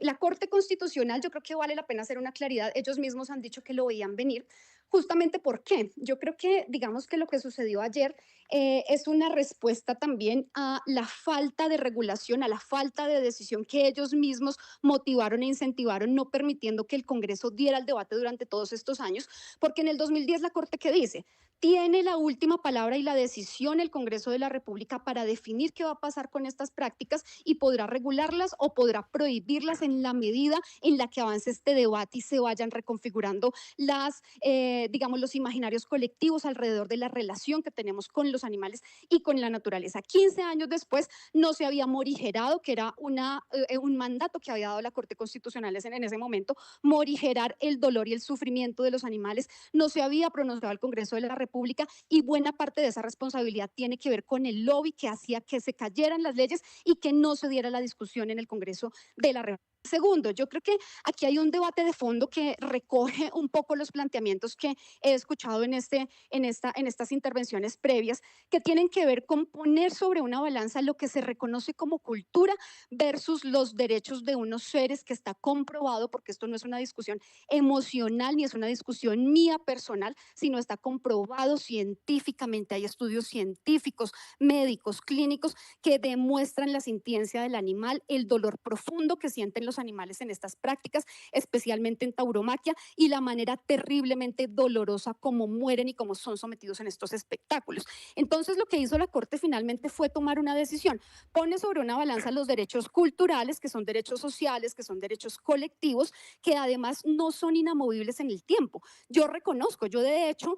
S6: la Corte Constitucional, yo creo que vale la pena hacer una claridad, ellos mismos han dicho que lo veían venir. Justamente ¿por qué? Yo creo que, digamos que lo que sucedió ayer es una respuesta también a la falta de regulación, a la falta de decisión que ellos mismos motivaron e incentivaron, no permitiendo que el Congreso diera el debate durante todos estos años, porque en el 2010 la Corte, ¿qué dice? Tiene la última palabra y la decisión el Congreso de la República para definir qué va a pasar con estas prácticas y podrá regularlas o podrá prohibirlas en la medida en la que avance este debate y se vayan reconfigurando digamos, los imaginarios colectivos alrededor de la relación que tenemos con los animales y con la naturaleza. 15 años después no se había morigerado, que era un mandato que había dado la Corte Constitucional en ese momento, morigerar el dolor y el sufrimiento de los animales. No se había pronunciado el Congreso de la República y buena parte de esa responsabilidad tiene que ver con el lobby que hacía que se cayeran las leyes y que no se diera la discusión en el Congreso de la República. Segundo, yo creo que aquí hay un debate de fondo que recoge un poco los planteamientos que he escuchado en estas intervenciones previas, que tienen que ver con poner sobre una balanza lo que se reconoce como cultura versus los derechos de unos seres, que está comprobado, porque esto no es una discusión emocional ni es una discusión mía personal, sino está comprobado científicamente. Hay estudios científicos, médicos, clínicos, que demuestran la sintiencia del animal, el dolor profundo que sienten los animales en estas prácticas, especialmente en tauromaquia, y la manera terriblemente dolorosa como mueren y como son sometidos en estos espectáculos. Entonces, lo que hizo la Corte finalmente fue tomar una decisión. Pone sobre una balanza los derechos culturales, que son derechos sociales, que son derechos colectivos, que además no son inamovibles en el tiempo. Yo reconozco, yo de hecho,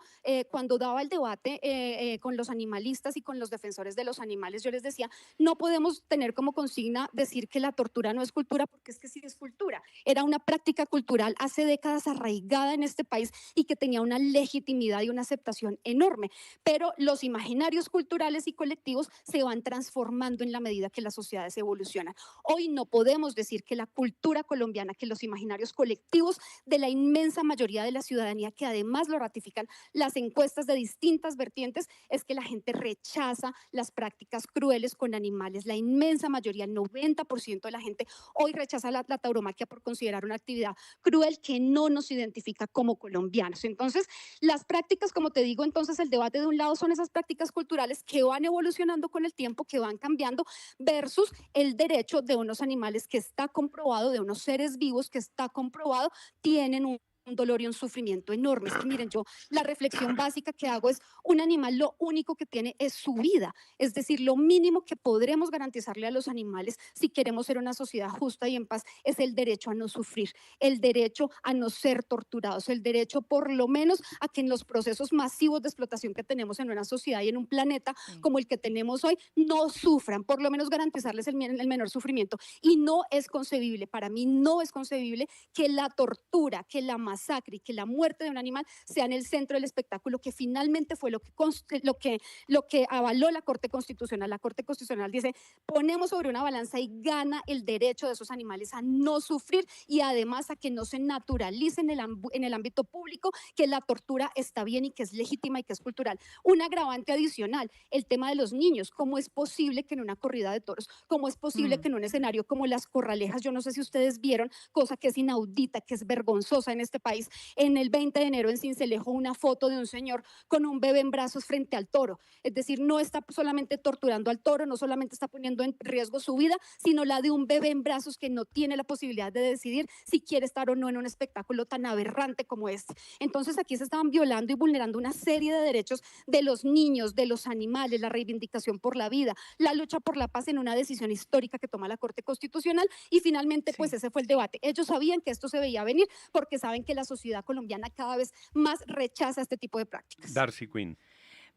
S6: cuando daba el debate con los animalistas y con los defensores de los animales, yo les decía, no podemos tener como consigna decir que la tortura no es cultura, porque es que sí es cultura. Era una práctica cultural hace décadas arraigada en este país y que tenía una legitimidad y una aceptación enorme. Pero los imaginarios culturales y colectivos se van transformando en la medida que las sociedades evolucionan. Hoy no podemos decir que la cultura colombiana, que los imaginarios colectivos de la inmensa mayoría de la ciudadanía, que además lo ratifican las encuestas de distintas vertientes, es que la gente rechaza las prácticas crueles con animales. La inmensa mayoría, el 90% de la gente hoy rechaza la tauromaquia por considerar una actividad cruel que no nos identifica como colombianos. Entonces, las prácticas, como te digo, entonces el debate de un lado son esas prácticas culturales que van evolucionando con el tiempo, que van cambiando, versus el derecho de unos animales que está comprobado, de unos seres vivos que está comprobado, tienen un dolor y un sufrimiento enorme. Es que miren, yo la reflexión básica que hago es, un animal lo único que tiene es su vida, es decir, lo mínimo que podremos garantizarle a los animales si queremos ser una sociedad justa y en paz es el derecho a no sufrir, el derecho a no ser torturados, el derecho por lo menos a que en los procesos masivos de explotación que tenemos en una sociedad y en un planeta como el que tenemos hoy, no sufran, por lo menos garantizarles el menor sufrimiento. Y no es concebible, para mí no es concebible que la tortura, que la masacre y que la muerte de un animal sea en el centro del espectáculo, que finalmente fue lo que avaló la Corte Constitucional. La Corte Constitucional dice, ponemos sobre una balanza y gana el derecho de esos animales a no sufrir y además a que no se naturalice en el ámbito público que la tortura está bien y que es legítima y que es cultural. Un agravante adicional, el tema de los niños. ¿Cómo es posible que en una corrida de toros, cómo es posible que en un escenario como las Corralejas, yo no sé si ustedes vieron, cosa que es inaudita, que es vergonzosa en este país. En el 20 de enero en Sincelejo, una foto de un señor con un bebé en brazos frente al toro. Es decir, no está solamente torturando al toro, no solamente está poniendo en riesgo su vida, sino la de un bebé en brazos que no tiene la posibilidad de decidir si quiere estar o no en un espectáculo tan aberrante como este. Entonces aquí se estaban violando y vulnerando una serie de derechos de los niños, de los animales, la reivindicación por la vida, la lucha por la paz en una decisión histórica que toma la Corte Constitucional y finalmente pues ese fue el debate. Ellos sabían que esto se veía venir porque saben que la sociedad colombiana cada vez más rechaza este tipo de prácticas.
S1: Darcy Quinn.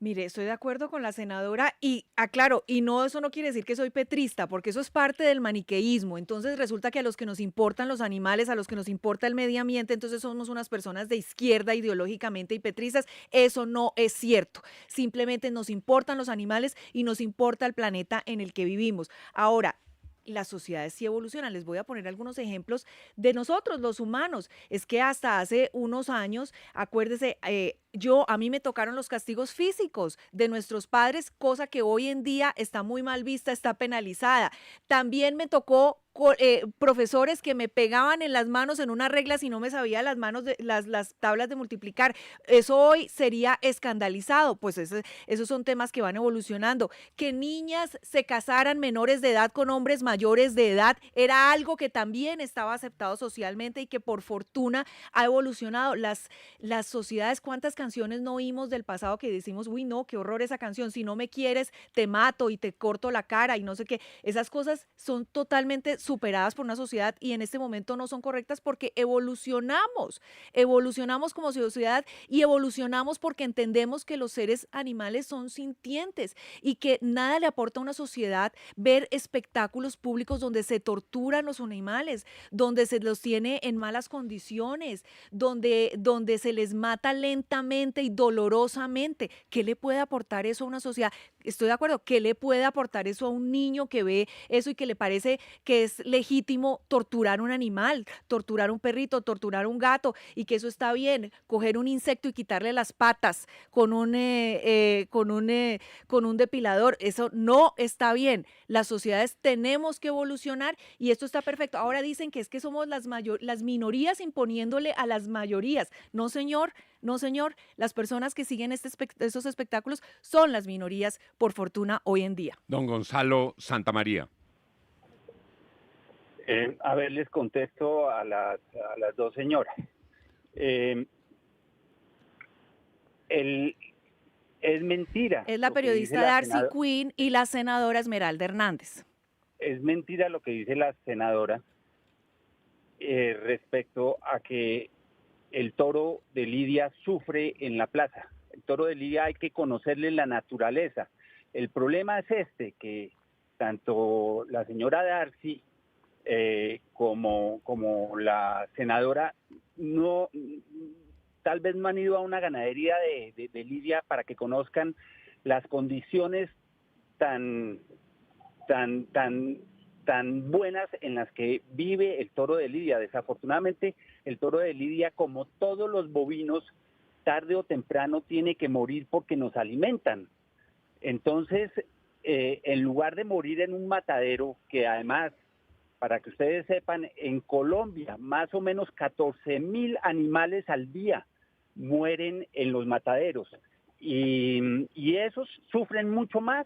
S3: Mire, estoy de acuerdo con la senadora y aclaro, y no, eso no quiere decir que soy petrista, porque eso es parte del maniqueísmo. Entonces resulta que a los que nos importan los animales, a los que nos importa el medio ambiente, entonces somos unas personas de izquierda ideológicamente y petristas. Eso no es cierto. Simplemente nos importan los animales y nos importa el planeta en el que vivimos. Ahora, las sociedades sí evolucionan. Les voy a poner algunos ejemplos de nosotros, los humanos. Es que hasta hace unos años, acuérdese, a mí me tocaron los castigos físicos de nuestros padres, cosa que hoy en día está muy mal vista, está penalizada. También me tocó profesores que me pegaban en las manos en una regla si no me sabía las manos de las tablas de multiplicar. Eso hoy sería escandalizado. Pues esos son temas que van evolucionando. Que niñas se casaran menores de edad con hombres mayores de edad era algo que también estaba aceptado socialmente y que por fortuna ha evolucionado. Las sociedades, ¿cuántas canciones no oímos del pasado que decimos, uy, no, qué horror esa canción, si no me quieres, te mato y te corto la cara y no sé qué? Esas cosas son totalmente superadas por una sociedad y en este momento no son correctas porque evolucionamos como sociedad y evolucionamos porque entendemos que los seres animales son sintientes y que nada le aporta a una sociedad ver espectáculos públicos donde se torturan los animales, donde se los tiene en malas condiciones, donde se les mata lentamente y dolorosamente. ¿Qué le puede aportar eso a una sociedad? Estoy de acuerdo. ¿Qué le puede aportar eso a un niño que ve eso y que le parece que es legítimo torturar un animal, torturar un perrito, torturar un gato y que eso está bien? Coger un insecto y quitarle las patas con un depilador, eso no está bien. Las sociedades tenemos que evolucionar y esto está perfecto. Ahora dicen que es que somos las minorías imponiéndole a las mayorías. No, señor. No, señor, las personas que siguen estos espectáculos son las minorías, por fortuna, hoy en día.
S1: Don Gonzalo Santamaría.
S12: A ver, les contesto a las dos señoras. Es mentira.
S3: Es la periodista Darcy Quinn y la senadora Esmeralda Hernández.
S12: Es mentira lo que dice la senadora respecto a que el toro de Lidia sufre en la plaza. El toro de Lidia hay que conocerle la naturaleza. El problema es que tanto la señora Darcy como la senadora tal vez no han ido a una ganadería de Lidia para que conozcan las condiciones tan buenas en las que vive el toro de Lidia. Desafortunadamente, el toro de Lidia, como todos los bovinos, tarde o temprano tiene que morir porque nos alimentan. Entonces, en lugar de morir en un matadero, que además, para que ustedes sepan, en Colombia más o menos 14,000 animales al día mueren en los mataderos y esos sufren mucho más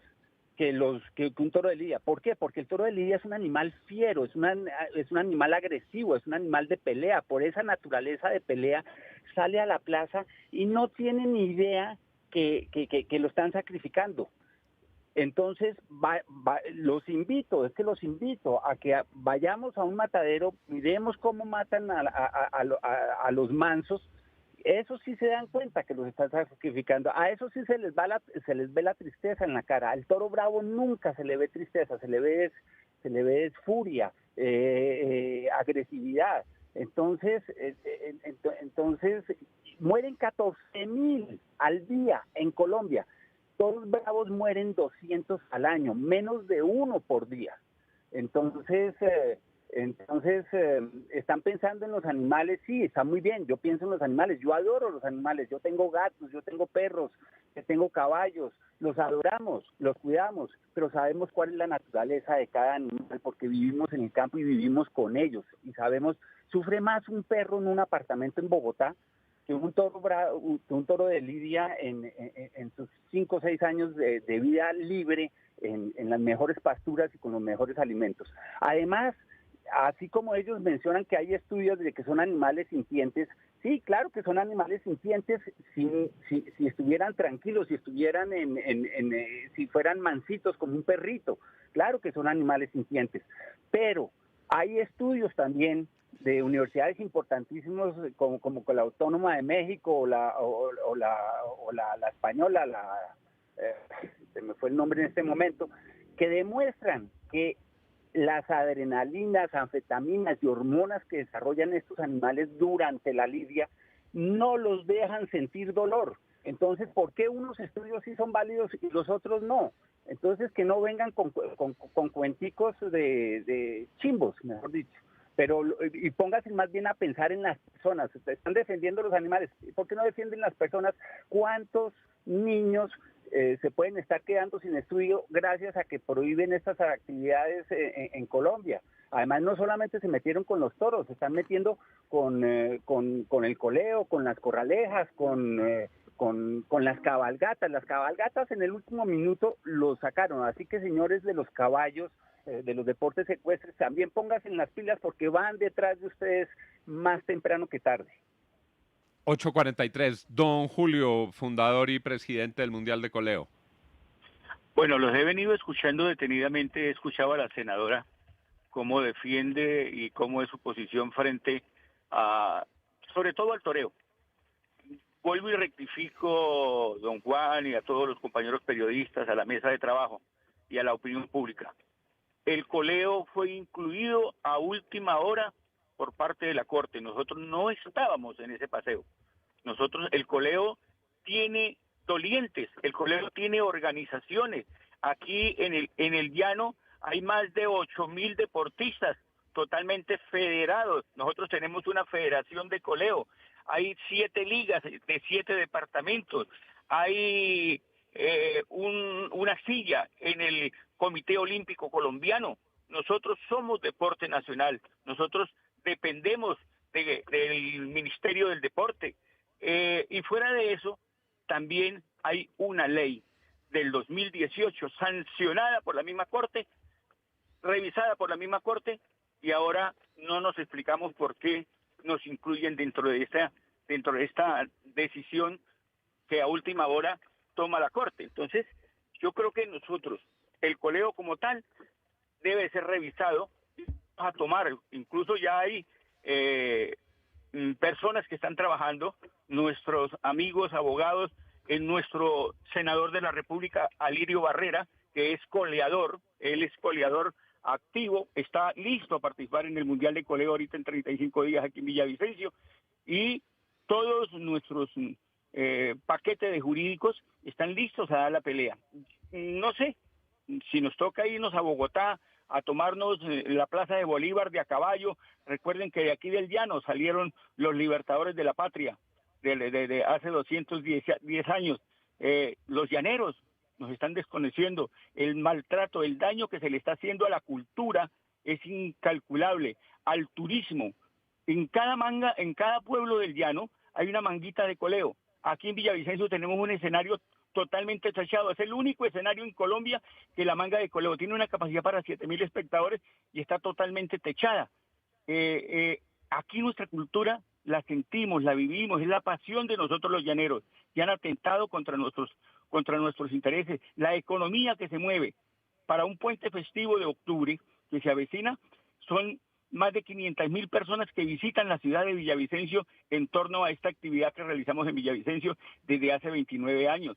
S12: que un toro de Lidia. ¿Por qué? Porque el toro de Lidia es un animal fiero, es un animal agresivo, es un animal de pelea. Por esa naturaleza de pelea sale a la plaza y no tiene ni idea que lo están sacrificando. Entonces los invito a que vayamos a un matadero, miremos cómo matan a los mansos. Eso sí se dan cuenta que los están sacrificando. A eso sí se les ve la tristeza en la cara. Al toro bravo nunca se le ve tristeza, se le ve furia, agresividad. Entonces mueren 14,000 al día en Colombia. Toros bravos mueren 200 al año, menos de uno por día. Entonces están pensando en los animales. Sí, está muy bien, yo pienso en los animales, yo adoro los animales, yo tengo gatos, yo tengo perros, tengo caballos, los adoramos, los cuidamos, pero sabemos cuál es la naturaleza de cada animal porque vivimos en el campo y vivimos con ellos y sabemos, sufre más un perro en un apartamento en Bogotá que un toro de lidia en sus 5 o 6 años de vida libre en las mejores pasturas y con los mejores alimentos. Además, así como ellos mencionan que hay estudios de que son animales sintientes, sí, claro que son animales sintientes si estuvieran tranquilos, si estuvieran si fueran mansitos como un perrito, claro que son animales sintientes, pero hay estudios también de universidades importantísimos como con la Autónoma de México o la española, se me fue el nombre en este momento, que demuestran que las adrenalinas, anfetaminas y hormonas que desarrollan estos animales durante la lidia no los dejan sentir dolor. Entonces, ¿por qué unos estudios sí son válidos y los otros no? Entonces, que no vengan con cuenticos de chimbos, mejor dicho. Y póngase más bien a pensar en las personas. Están defendiendo los animales. ¿Por qué no defienden las personas? ¿Cuántos niños se pueden estar quedando sin estudio gracias a que prohíben estas actividades en Colombia? Además, no solamente se metieron con los toros, se están metiendo con el coleo, con las corralejas, con las cabalgatas. Las cabalgatas en el último minuto lo sacaron. Así que, señores de los caballos, de los deportes ecuestres, también pónganse en las pilas porque van detrás de ustedes más temprano que tarde.
S1: 8:43. Don Julio, fundador y presidente del Mundial de Coleo.
S11: Bueno, los he venido escuchando detenidamente. He escuchado a la senadora cómo defiende y cómo es su posición frente a, sobre todo al toreo. Vuelvo y rectifico, don Juan, y a todos los compañeros periodistas, a la mesa de trabajo y a la opinión pública. El coleo fue incluido a última hora por parte de la Corte. Nosotros no estábamos en ese paseo. El coleo tiene dolientes, el coleo tiene organizaciones. Aquí en el llano hay más de 8.000 deportistas totalmente federados. Nosotros tenemos una federación de coleo. Hay 7 ligas de 7 departamentos. Hay una silla en el Comité Olímpico Colombiano. Nosotros somos deporte nacional. Nosotros dependemos del Ministerio del Deporte. Y fuera de eso, también hay una ley del 2018 sancionada por la misma Corte, revisada por la misma Corte, y ahora no nos explicamos por qué nos incluyen dentro de esta decisión que a última hora toma la Corte. Entonces, yo creo que nosotros, el coleo como tal, debe ser revisado a tomar. Incluso ya hay personas que están trabajando, nuestros amigos abogados, nuestro senador de la República, Alirio Barrera, que es coleador, él es coleador activo, está listo a participar en el Mundial de Coleo ahorita en 35 días aquí en Villavicencio, y todos nuestros paquetes de jurídicos están listos a dar la pelea. No sé si nos toca irnos a Bogotá a tomarnos la Plaza de Bolívar de a caballo. Recuerden que de aquí del llano salieron los libertadores de la patria de hace 210 años. Los llaneros nos están desconociendo. El maltrato, el daño que se le está haciendo a la cultura es incalculable. Al turismo, en cada pueblo del llano hay una manguita de coleo. Aquí en Villavicencio tenemos un escenario totalmente tachado. Es el único escenario en Colombia que la manga de coleo tiene una capacidad para 7.000 espectadores y está totalmente techada. Aquí nuestra cultura la sentimos, la vivimos, es la pasión de nosotros los llaneros, que han atentado contra nuestros intereses. La economía que se mueve para un puente festivo de octubre que se avecina son más de 500.000 personas que visitan la ciudad de Villavicencio en torno a esta actividad que realizamos en Villavicencio desde hace 29 años.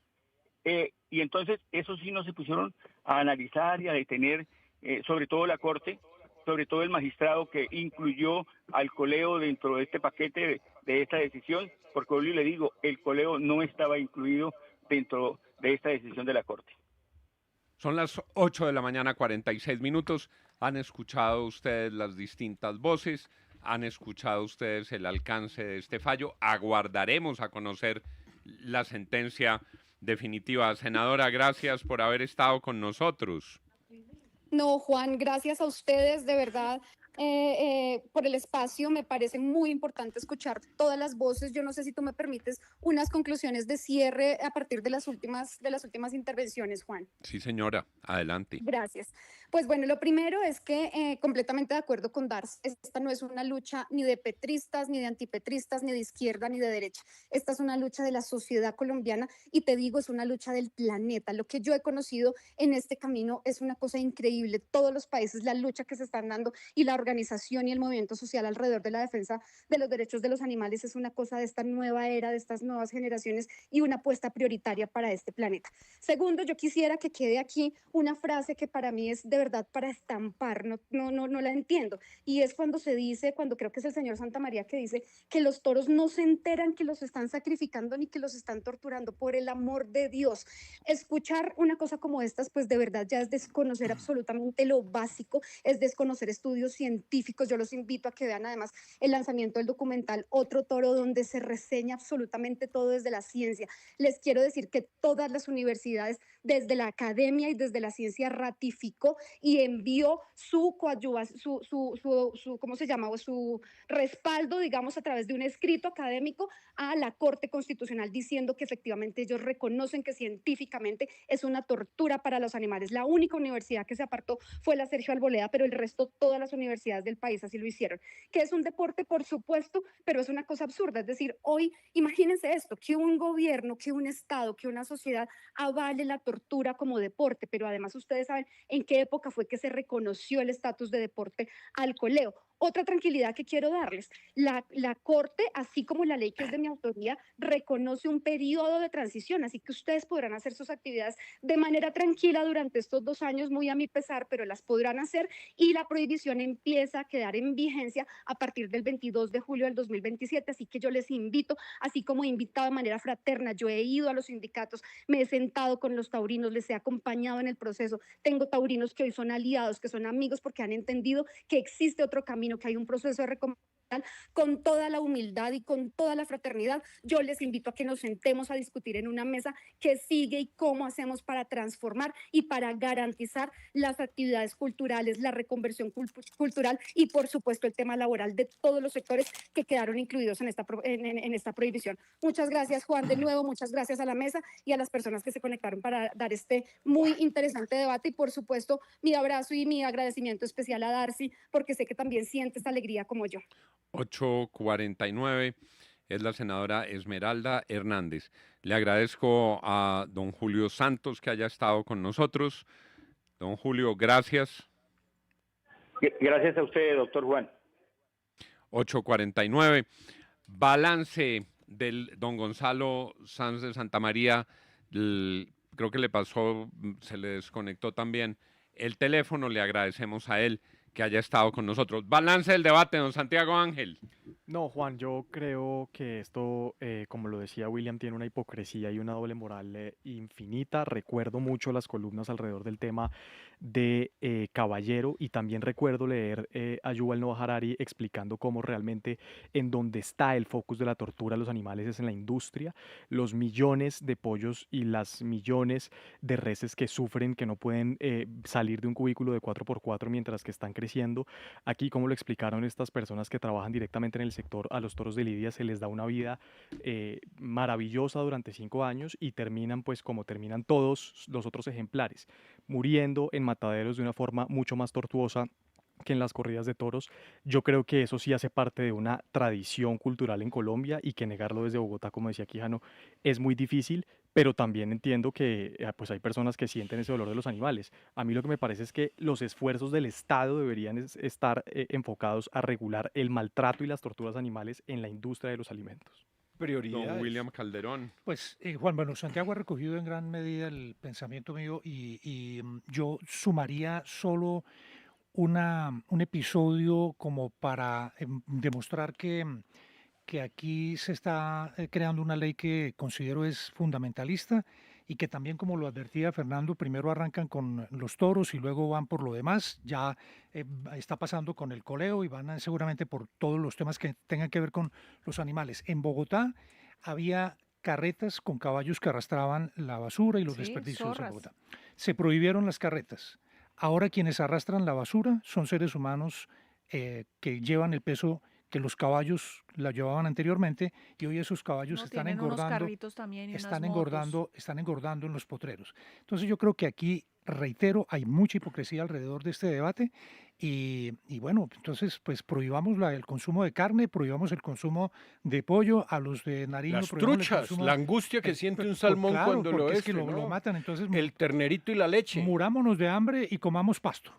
S11: Y entonces eso sí no se pusieron a analizar y a detener, sobre todo la Corte, sobre todo el magistrado que incluyó al coleo dentro de este paquete de esta decisión, porque hoy le digo, el coleo no estaba incluido dentro de esta decisión de la Corte.
S1: Son las 8 de la mañana, 46 minutos. Han escuchado ustedes las distintas voces, han escuchado ustedes el alcance de este fallo. Aguardaremos a conocer la sentencia definitiva. Senadora, gracias por haber estado con nosotros.
S6: No, Juan, gracias a ustedes, de verdad, por el espacio. Me parece muy importante escuchar todas las voces. Yo no sé si tú me permites unas conclusiones de cierre a partir de las últimas intervenciones, Juan.
S1: Sí, señora, adelante.
S6: Gracias. Pues bueno, lo primero es que completamente de acuerdo con Dars, esta no es una lucha ni de petristas, ni de antipetristas, ni de izquierda, ni de derecha. Esta es una lucha de la sociedad colombiana y te digo, es una lucha del planeta. Lo que yo he conocido en este camino es una cosa increíble. Todos los países, la lucha que se están dando y la organización y el movimiento social alrededor de la defensa de los derechos de los animales es una cosa de esta nueva era, de estas nuevas generaciones y una apuesta prioritaria para este planeta. Segundo, yo quisiera que quede aquí una frase que para mí es de verdad para estampar, no la entiendo, y es cuando se dice, cuando creo que es el señor Santamaría que dice que los toros no se enteran que los están sacrificando ni que los están torturando, por el amor de Dios. Escuchar una cosa como estas, pues de verdad ya es desconocer absolutamente lo básico, es desconocer estudios científicos. Yo los invito a que vean además el lanzamiento del documental Otro Toro, donde se reseña absolutamente todo desde la ciencia. Les quiero decir que todas las universidades, desde la academia y desde la ciencia, ratificó y envió su coadyuvación, ¿cómo se llama? O su respaldo, digamos, a través de un escrito académico a la Corte Constitucional, diciendo que efectivamente ellos reconocen que científicamente es una tortura para los animales. La única universidad que se apartó fue la Sergio Arboleda, pero el resto, todas las universidades del país así lo hicieron. Que es un deporte, por supuesto, pero es una cosa absurda. Es decir, hoy, imagínense esto, que un gobierno, que un Estado, que una sociedad avale la tortura como deporte, pero además ustedes saben en qué época fue que se reconoció el estatus de deporte al coleo. Otra tranquilidad que quiero darles, la Corte, así como la ley que es de mi autoría, reconoce un periodo de transición, así que ustedes podrán hacer sus actividades de manera tranquila durante estos 2 años, muy a mi pesar, pero las podrán hacer, y la prohibición empieza a quedar en vigencia a partir del 22 de julio del 2027, así que yo les invito, así como he invitado de manera fraterna, yo he ido a los sindicatos, me he sentado con los taurinos, les he acompañado en el proceso, tengo taurinos que hoy son aliados, que son amigos porque han entendido que existe otro camino, que hay un proceso de reconversión. Con toda la humildad y con toda la fraternidad, yo les invito a que nos sentemos a discutir en una mesa qué sigue y cómo hacemos para transformar y para garantizar las actividades culturales, la reconversión cultural y, por supuesto, el tema laboral de todos los sectores que quedaron incluidos en esta prohibición. Muchas gracias, Juan, de nuevo, muchas gracias a la mesa y a las personas que se conectaron para dar este muy interesante debate y, por supuesto, mi abrazo y mi agradecimiento especial a Darcy, porque sé que también siente esta alegría como yo.
S1: 8:49 es la senadora Esmeralda Hernández. Le agradezco a don Julio Santos que haya estado con nosotros. Don Julio, gracias.
S11: Gracias a usted, doctor Juan.
S1: 8:49. Balance del don Gonzalo Sanz de Santamaría. Creo que le pasó, se le desconectó también el teléfono. Le agradecemos a él que haya estado con nosotros. Balance del debate, don Santiago Ángel.
S2: No, Juan, yo creo que esto, como lo decía William, tiene una hipocresía y una doble moral infinita. Recuerdo mucho las columnas alrededor del tema de Caballero y también recuerdo leer a Yuval Noah Harari explicando cómo realmente en donde está el focus de la tortura a los animales es en la industria. Los millones de pollos y las millones de reses que sufren, que no pueden salir de un cubículo de 4x4 mientras que están creciendo. Aquí, como lo explicaron estas personas que trabajan directamente en el sector, a los toros de lidia se les da una vida maravillosa durante 5 años y terminan pues como terminan todos los otros ejemplares, muriendo en mataderos de una forma mucho más tortuosa que en las corridas de toros. Yo creo que eso sí hace parte de una tradición cultural en Colombia y que negarlo desde Bogotá, como decía Quijano, es muy difícil, pero también entiendo que pues hay personas que sienten ese dolor de los animales. A mí lo que me parece es que los esfuerzos del Estado deberían estar enfocados a regular el maltrato y las torturas animales en la industria de los alimentos.
S1: Don William Calderón.
S7: Pues Juan, bueno, Santiago ha recogido en gran medida el pensamiento mío y yo sumaría solo un episodio como para demostrar que aquí se está creando una ley que considero es fundamentalista y que también, como lo advertía Fernando, primero arrancan con los toros y luego van por lo demás. Ya está pasando con el coleo y van seguramente por todos los temas que tengan que ver con los animales. En Bogotá había carretas con caballos que arrastraban la basura y los
S3: Sí,
S7: desperdicios en
S3: zorras.
S7: Bogotá. Se prohibieron las carretas. Ahora quienes arrastran la basura son seres humanos que llevan el peso que los caballos la llevaban anteriormente, y hoy esos caballos
S3: No,
S7: están
S3: tienen unos
S7: engordando,
S3: carritos también y unas motos.
S7: están engordando en los potreros. Entonces yo creo que aquí, reitero, hay mucha hipocresía alrededor de este debate y bueno, entonces pues prohibamos el consumo de carne, prohibamos el consumo de pollo, a los de Nariño
S4: Las
S7: prohibamos el
S4: truchas,
S7: consumo.
S4: la angustia que siente un salmón
S7: Claro,
S4: cuando lo
S7: porque es que
S4: este,
S7: lo
S4: ¿no?
S7: matan, entonces
S4: El ternerito y la leche.
S7: murámonos de hambre y comamos pasto.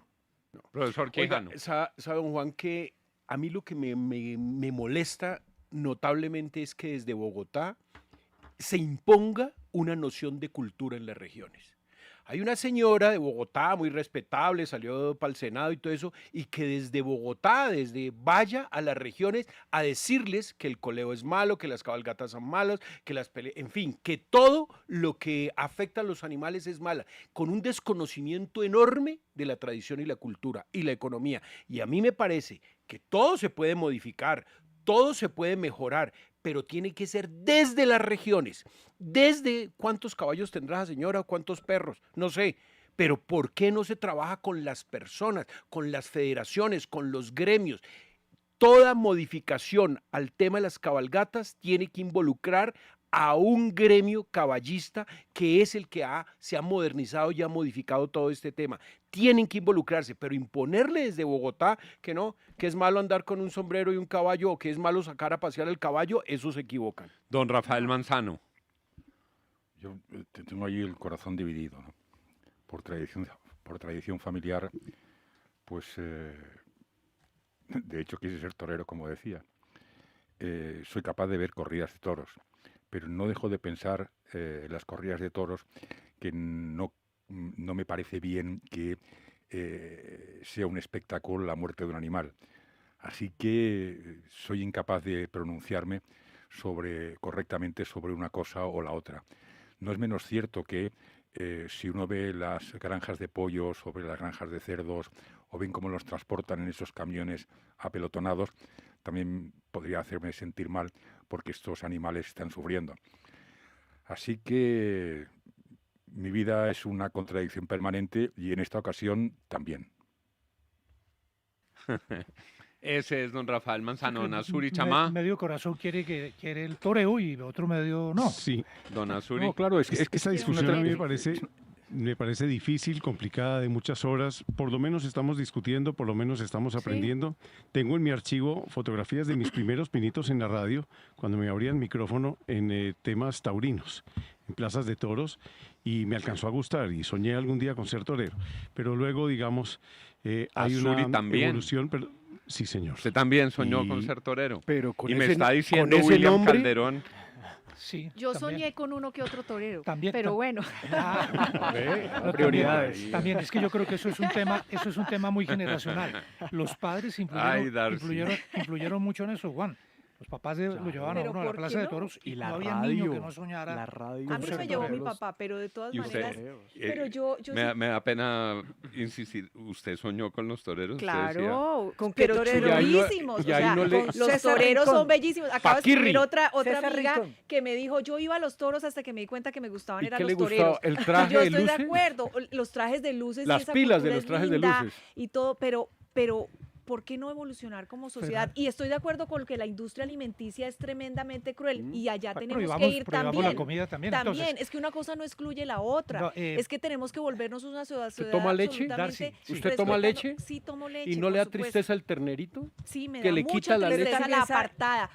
S1: Profesor
S4: Oiga,
S1: Quijano.
S4: sabe, don Juan, que a mí lo que me molesta notablemente es que desde Bogotá se imponga una noción de cultura en las regiones. Hay una señora de Bogotá muy respetable, salió para el Senado y todo eso, y que desde Bogotá, vaya a las regiones a decirles que el coleo es malo, que las cabalgatas son malas, que las peleas, en fin, que todo lo que afecta a los animales es mala, con un desconocimiento enorme de la tradición y la cultura y la economía. Y a mí me parece que todo se puede modificar, todo se puede mejorar, pero tiene que ser desde las regiones, desde cuántos caballos tendrá la señora o cuántos perros, no sé, pero ¿por qué no se trabaja con las personas, con las federaciones, con los gremios? Toda modificación al tema de las cabalgatas tiene que involucrar a un gremio caballista que es el que se ha modernizado y ha modificado todo este tema. Tienen que involucrarse, pero imponerle desde Bogotá que no, que es malo andar con un sombrero y un caballo o que es malo sacar a pasear el caballo, eso se equivocan.
S1: Don Rafael Manzano.
S10: Yo tengo ahí el corazón dividido, ¿no? Por tradición familiar, pues de hecho quise ser torero, como decía. Soy capaz de ver corridas de toros, pero no dejo de pensar en las corridas de toros que no me parece bien que sea un espectáculo la muerte de un animal. Así que soy incapaz de pronunciarme correctamente sobre una cosa o la otra. No es menos cierto que si uno ve las granjas de pollos, sobre las granjas de cerdos, o ven cómo los transportan en esos camiones apelotonados, también podría hacerme sentir mal porque estos animales están sufriendo. Así que mi vida es una contradicción permanente y en esta ocasión también.
S1: Ese es don Rafael Manzano. Don Azuri
S7: Me-
S1: Chamá.
S7: Medio corazón quiere el toreo y otro medio no.
S13: Sí.
S1: Don Azuri.
S10: No, claro, es que
S13: Esta discusión a mí me parece difícil, complicada, de muchas horas. Por lo menos estamos discutiendo, por lo menos estamos aprendiendo. Tengo en mi archivo fotografías de mis primeros pinitos en la radio, cuando me abrían micrófono en temas taurinos, en plazas de toros, y me alcanzó a gustar y soñé algún día con ser torero. Pero luego, digamos, hay
S1: Azuri
S13: una
S1: también.
S13: evolución. Pero, sí, señor.
S1: Usted también soñó
S13: Y-
S1: con ser torero.
S4: Pero con
S1: y me
S4: ese
S1: está
S4: no-
S1: diciendo
S4: con ese
S1: William
S4: nombre-
S1: Calderón.
S7: Sí,
S3: Yo
S7: también.
S3: soñé con uno que otro torero,
S7: También,
S3: pero bueno.
S7: No,
S4: prioridades.
S7: También es que yo creo que eso es un tema muy generacional. Los padres
S1: Ay, Darcy.
S7: influyeron mucho en eso, Juan. Los papás lo llevaban a
S5: Pero
S7: uno a la
S5: ¿por
S7: plaza
S5: qué
S7: de
S5: no?
S7: toros y
S2: Y la
S7: no había niño que
S2: radio,
S7: no soñara.
S2: la radio.
S7: con
S3: A mí
S7: ser
S3: me llevó mi
S7: torero.
S3: papá, pero de todas
S1: ¿Y usted?
S3: maneras, pero yo
S1: me,
S3: sí-
S1: me da pena insistir. ¿Usted soñó con los toreros? Usted decía,
S3: Claro,
S5: ¿Con qué
S3: pero
S5: torero?
S4: Y ahí no-
S3: chulísimos.
S4: y
S3: O
S4: ahí
S3: sea,
S4: no le-
S3: los
S5: César
S3: toreros
S5: Rincón.
S3: son bellísimos. Acabo de
S4: Paquirri.
S3: escribir otra
S5: César
S3: amiga
S5: Rincón.
S3: que me dijo, yo iba a los toros hasta que me di cuenta que me gustaban
S4: ¿Y
S3: eran
S4: qué
S3: los
S4: le
S3: toreros.
S4: gustaba? ¿El traje
S3: Yo
S4: de
S3: estoy
S4: luces?
S3: de acuerdo, los trajes de luces y
S4: Las
S3: esa
S4: pilas de
S3: cultura
S4: los
S3: es
S4: trajes de
S3: linda
S4: luces.
S3: y todo, pero ¿por qué no evolucionar como sociedad? Y estoy de acuerdo con que la industria alimenticia es tremendamente cruel y allá tenemos que ir
S7: Prohibamos
S3: también.
S7: la comida también.
S3: También,
S7: Entonces,
S3: es que una cosa no excluye la otra.
S7: No,
S3: es que tenemos que volvernos una sociedad
S4: ¿Usted toma leche,
S3: absolutamente
S7: Darcy? Sí.
S4: ¿Usted toma
S3: respetando-
S4: leche?
S3: Sí, tomo leche.
S4: ¿Y no le da
S3: por supuesto.
S4: tristeza el ternerito?
S3: Sí, me
S4: que
S3: da
S4: le
S3: mucha
S4: quita la leche?
S3: tristeza
S5: También
S3: la
S5: sabe-
S3: apartada.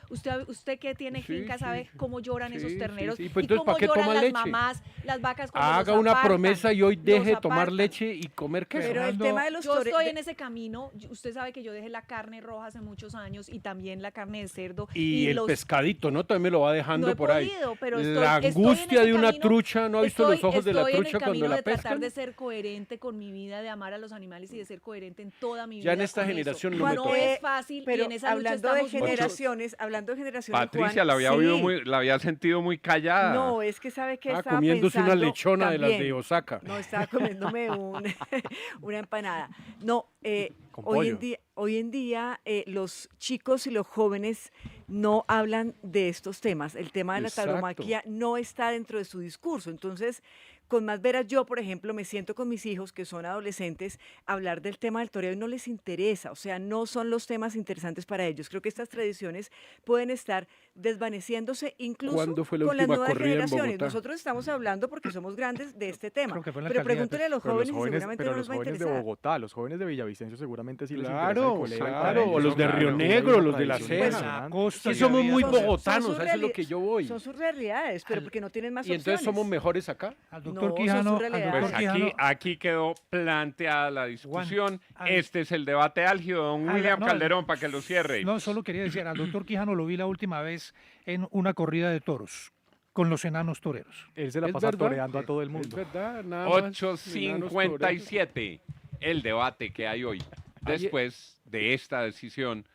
S3: Usted que tiene
S4: Sí,
S3: finca
S4: sí,
S3: sabe
S4: sí.
S3: cómo lloran
S4: Sí,
S3: esos
S4: sí,
S3: terneros
S4: sí. Pues
S3: y
S4: entonces,
S3: cómo
S4: ¿para qué
S3: lloran
S4: toma
S3: las
S4: leche?
S3: mamás, las vacas cuando
S4: Haga
S3: los
S4: una
S3: apartan,
S4: promesa y hoy
S3: los
S4: deje de tomar
S3: apartan.
S4: leche y comer queso.
S5: Pero el
S7: Fernando,
S5: tema de los
S3: Yo
S5: toreros.
S3: estoy en ese camino. Usted sabe que yo dejé la carne roja hace muchos años y también la carne de cerdo.
S4: Y el
S3: los-
S4: pescadito, ¿no? También me lo va dejando
S3: no he
S4: por ahí.
S3: podido, pero
S4: La
S3: estoy en
S4: angustia
S3: ese
S4: de una
S3: camino,
S4: trucha, ¿no ha visto los ojos de la
S3: estoy en el
S4: trucha cuando
S3: camino
S4: la
S3: de tratar
S4: pescan?
S3: de ser coherente con mi vida, de amar a los animales y de ser coherente en toda mi vida.
S4: Ya en esta
S3: con eso.
S4: generación
S5: no me
S3: no
S5: toca.
S3: es fácil y
S5: Pero
S3: en esa lucha
S5: hablando de
S3: estamos muchos.
S5: generaciones,
S1: Patricia
S5: Juan,
S1: la había oído
S5: sí.
S1: la había sentido muy callada.
S5: No, es que sabe que estaba
S4: Comiéndose una
S5: pensando
S4: lechona de las de
S5: también.
S4: Osaka.
S5: No, estaba comiéndome una empanada. No,
S2: Con
S5: hoy en
S2: pollo.
S5: día los chicos y los jóvenes no hablan de estos temas. El tema de la
S4: Exacto.
S5: tauromaquia no está dentro de su discurso. Entonces, con más veras, yo, por ejemplo, me siento con mis hijos, que son adolescentes, hablar del tema del toreo y no les interesa. O sea, no son los temas interesantes para ellos. Creo que estas tradiciones pueden estar desvaneciéndose incluso
S4: ¿Cuándo fue la
S5: con las
S4: última
S5: nuevas
S4: corrida en
S5: generaciones.
S4: Bogotá?
S5: Nosotros estamos hablando porque somos grandes de este tema.
S7: Creo que fue en la
S5: Pero
S7: alcaldía,
S5: pregúntele a los
S2: Pero
S5: jóvenes y seguramente
S2: pero
S5: no
S2: los
S5: les va a
S2: jóvenes de
S5: interesar.
S2: Bogotá, los jóvenes de Villavicencio seguramente sí les interesa el
S4: Claro,
S2: colegio, el
S4: claro,
S2: colegio,
S4: o los de
S2: claro,
S4: Río
S2: porque hay
S4: Negro,
S2: una
S4: los de la
S2: tradición
S4: Ceja.
S2: impresionante.
S7: Costa
S4: Sí,
S7: ya
S4: somos
S7: había-
S4: muy
S5: Son-
S4: bogotanos,
S5: sus
S4: a eso es lo
S5: reali-
S4: que yo voy.
S5: Son sus realidades, pero porque no tienen más
S4: Y entonces somos
S5: opciones.
S4: mejores acá.
S7: Al
S5: No,
S7: doctor
S5: son
S7: Quijano,
S5: sus
S7: al
S5: realidades.
S1: Pues
S7: doctor Quijano,
S1: aquí quedó planteada la discusión.
S7: al-
S1: Este es el debate álgido, don
S7: al-
S1: William
S7: no,
S1: Calderón, para que lo cierre.
S7: no, solo quería decir, al doctor Quijano lo vi la última vez en una corrida de toros con los enanos toreros.
S2: Él se la
S4: Es
S2: pasa
S4: verdad.
S2: toreando a todo el
S4: Es
S2: mundo.
S4: verdad, nada más.
S1: 8:57, el debate que hay hoy,
S4: Ayer-
S1: después de esta decisión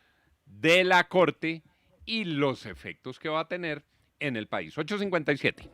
S1: de la Corte y los efectos que va a tener en el país. 8:57.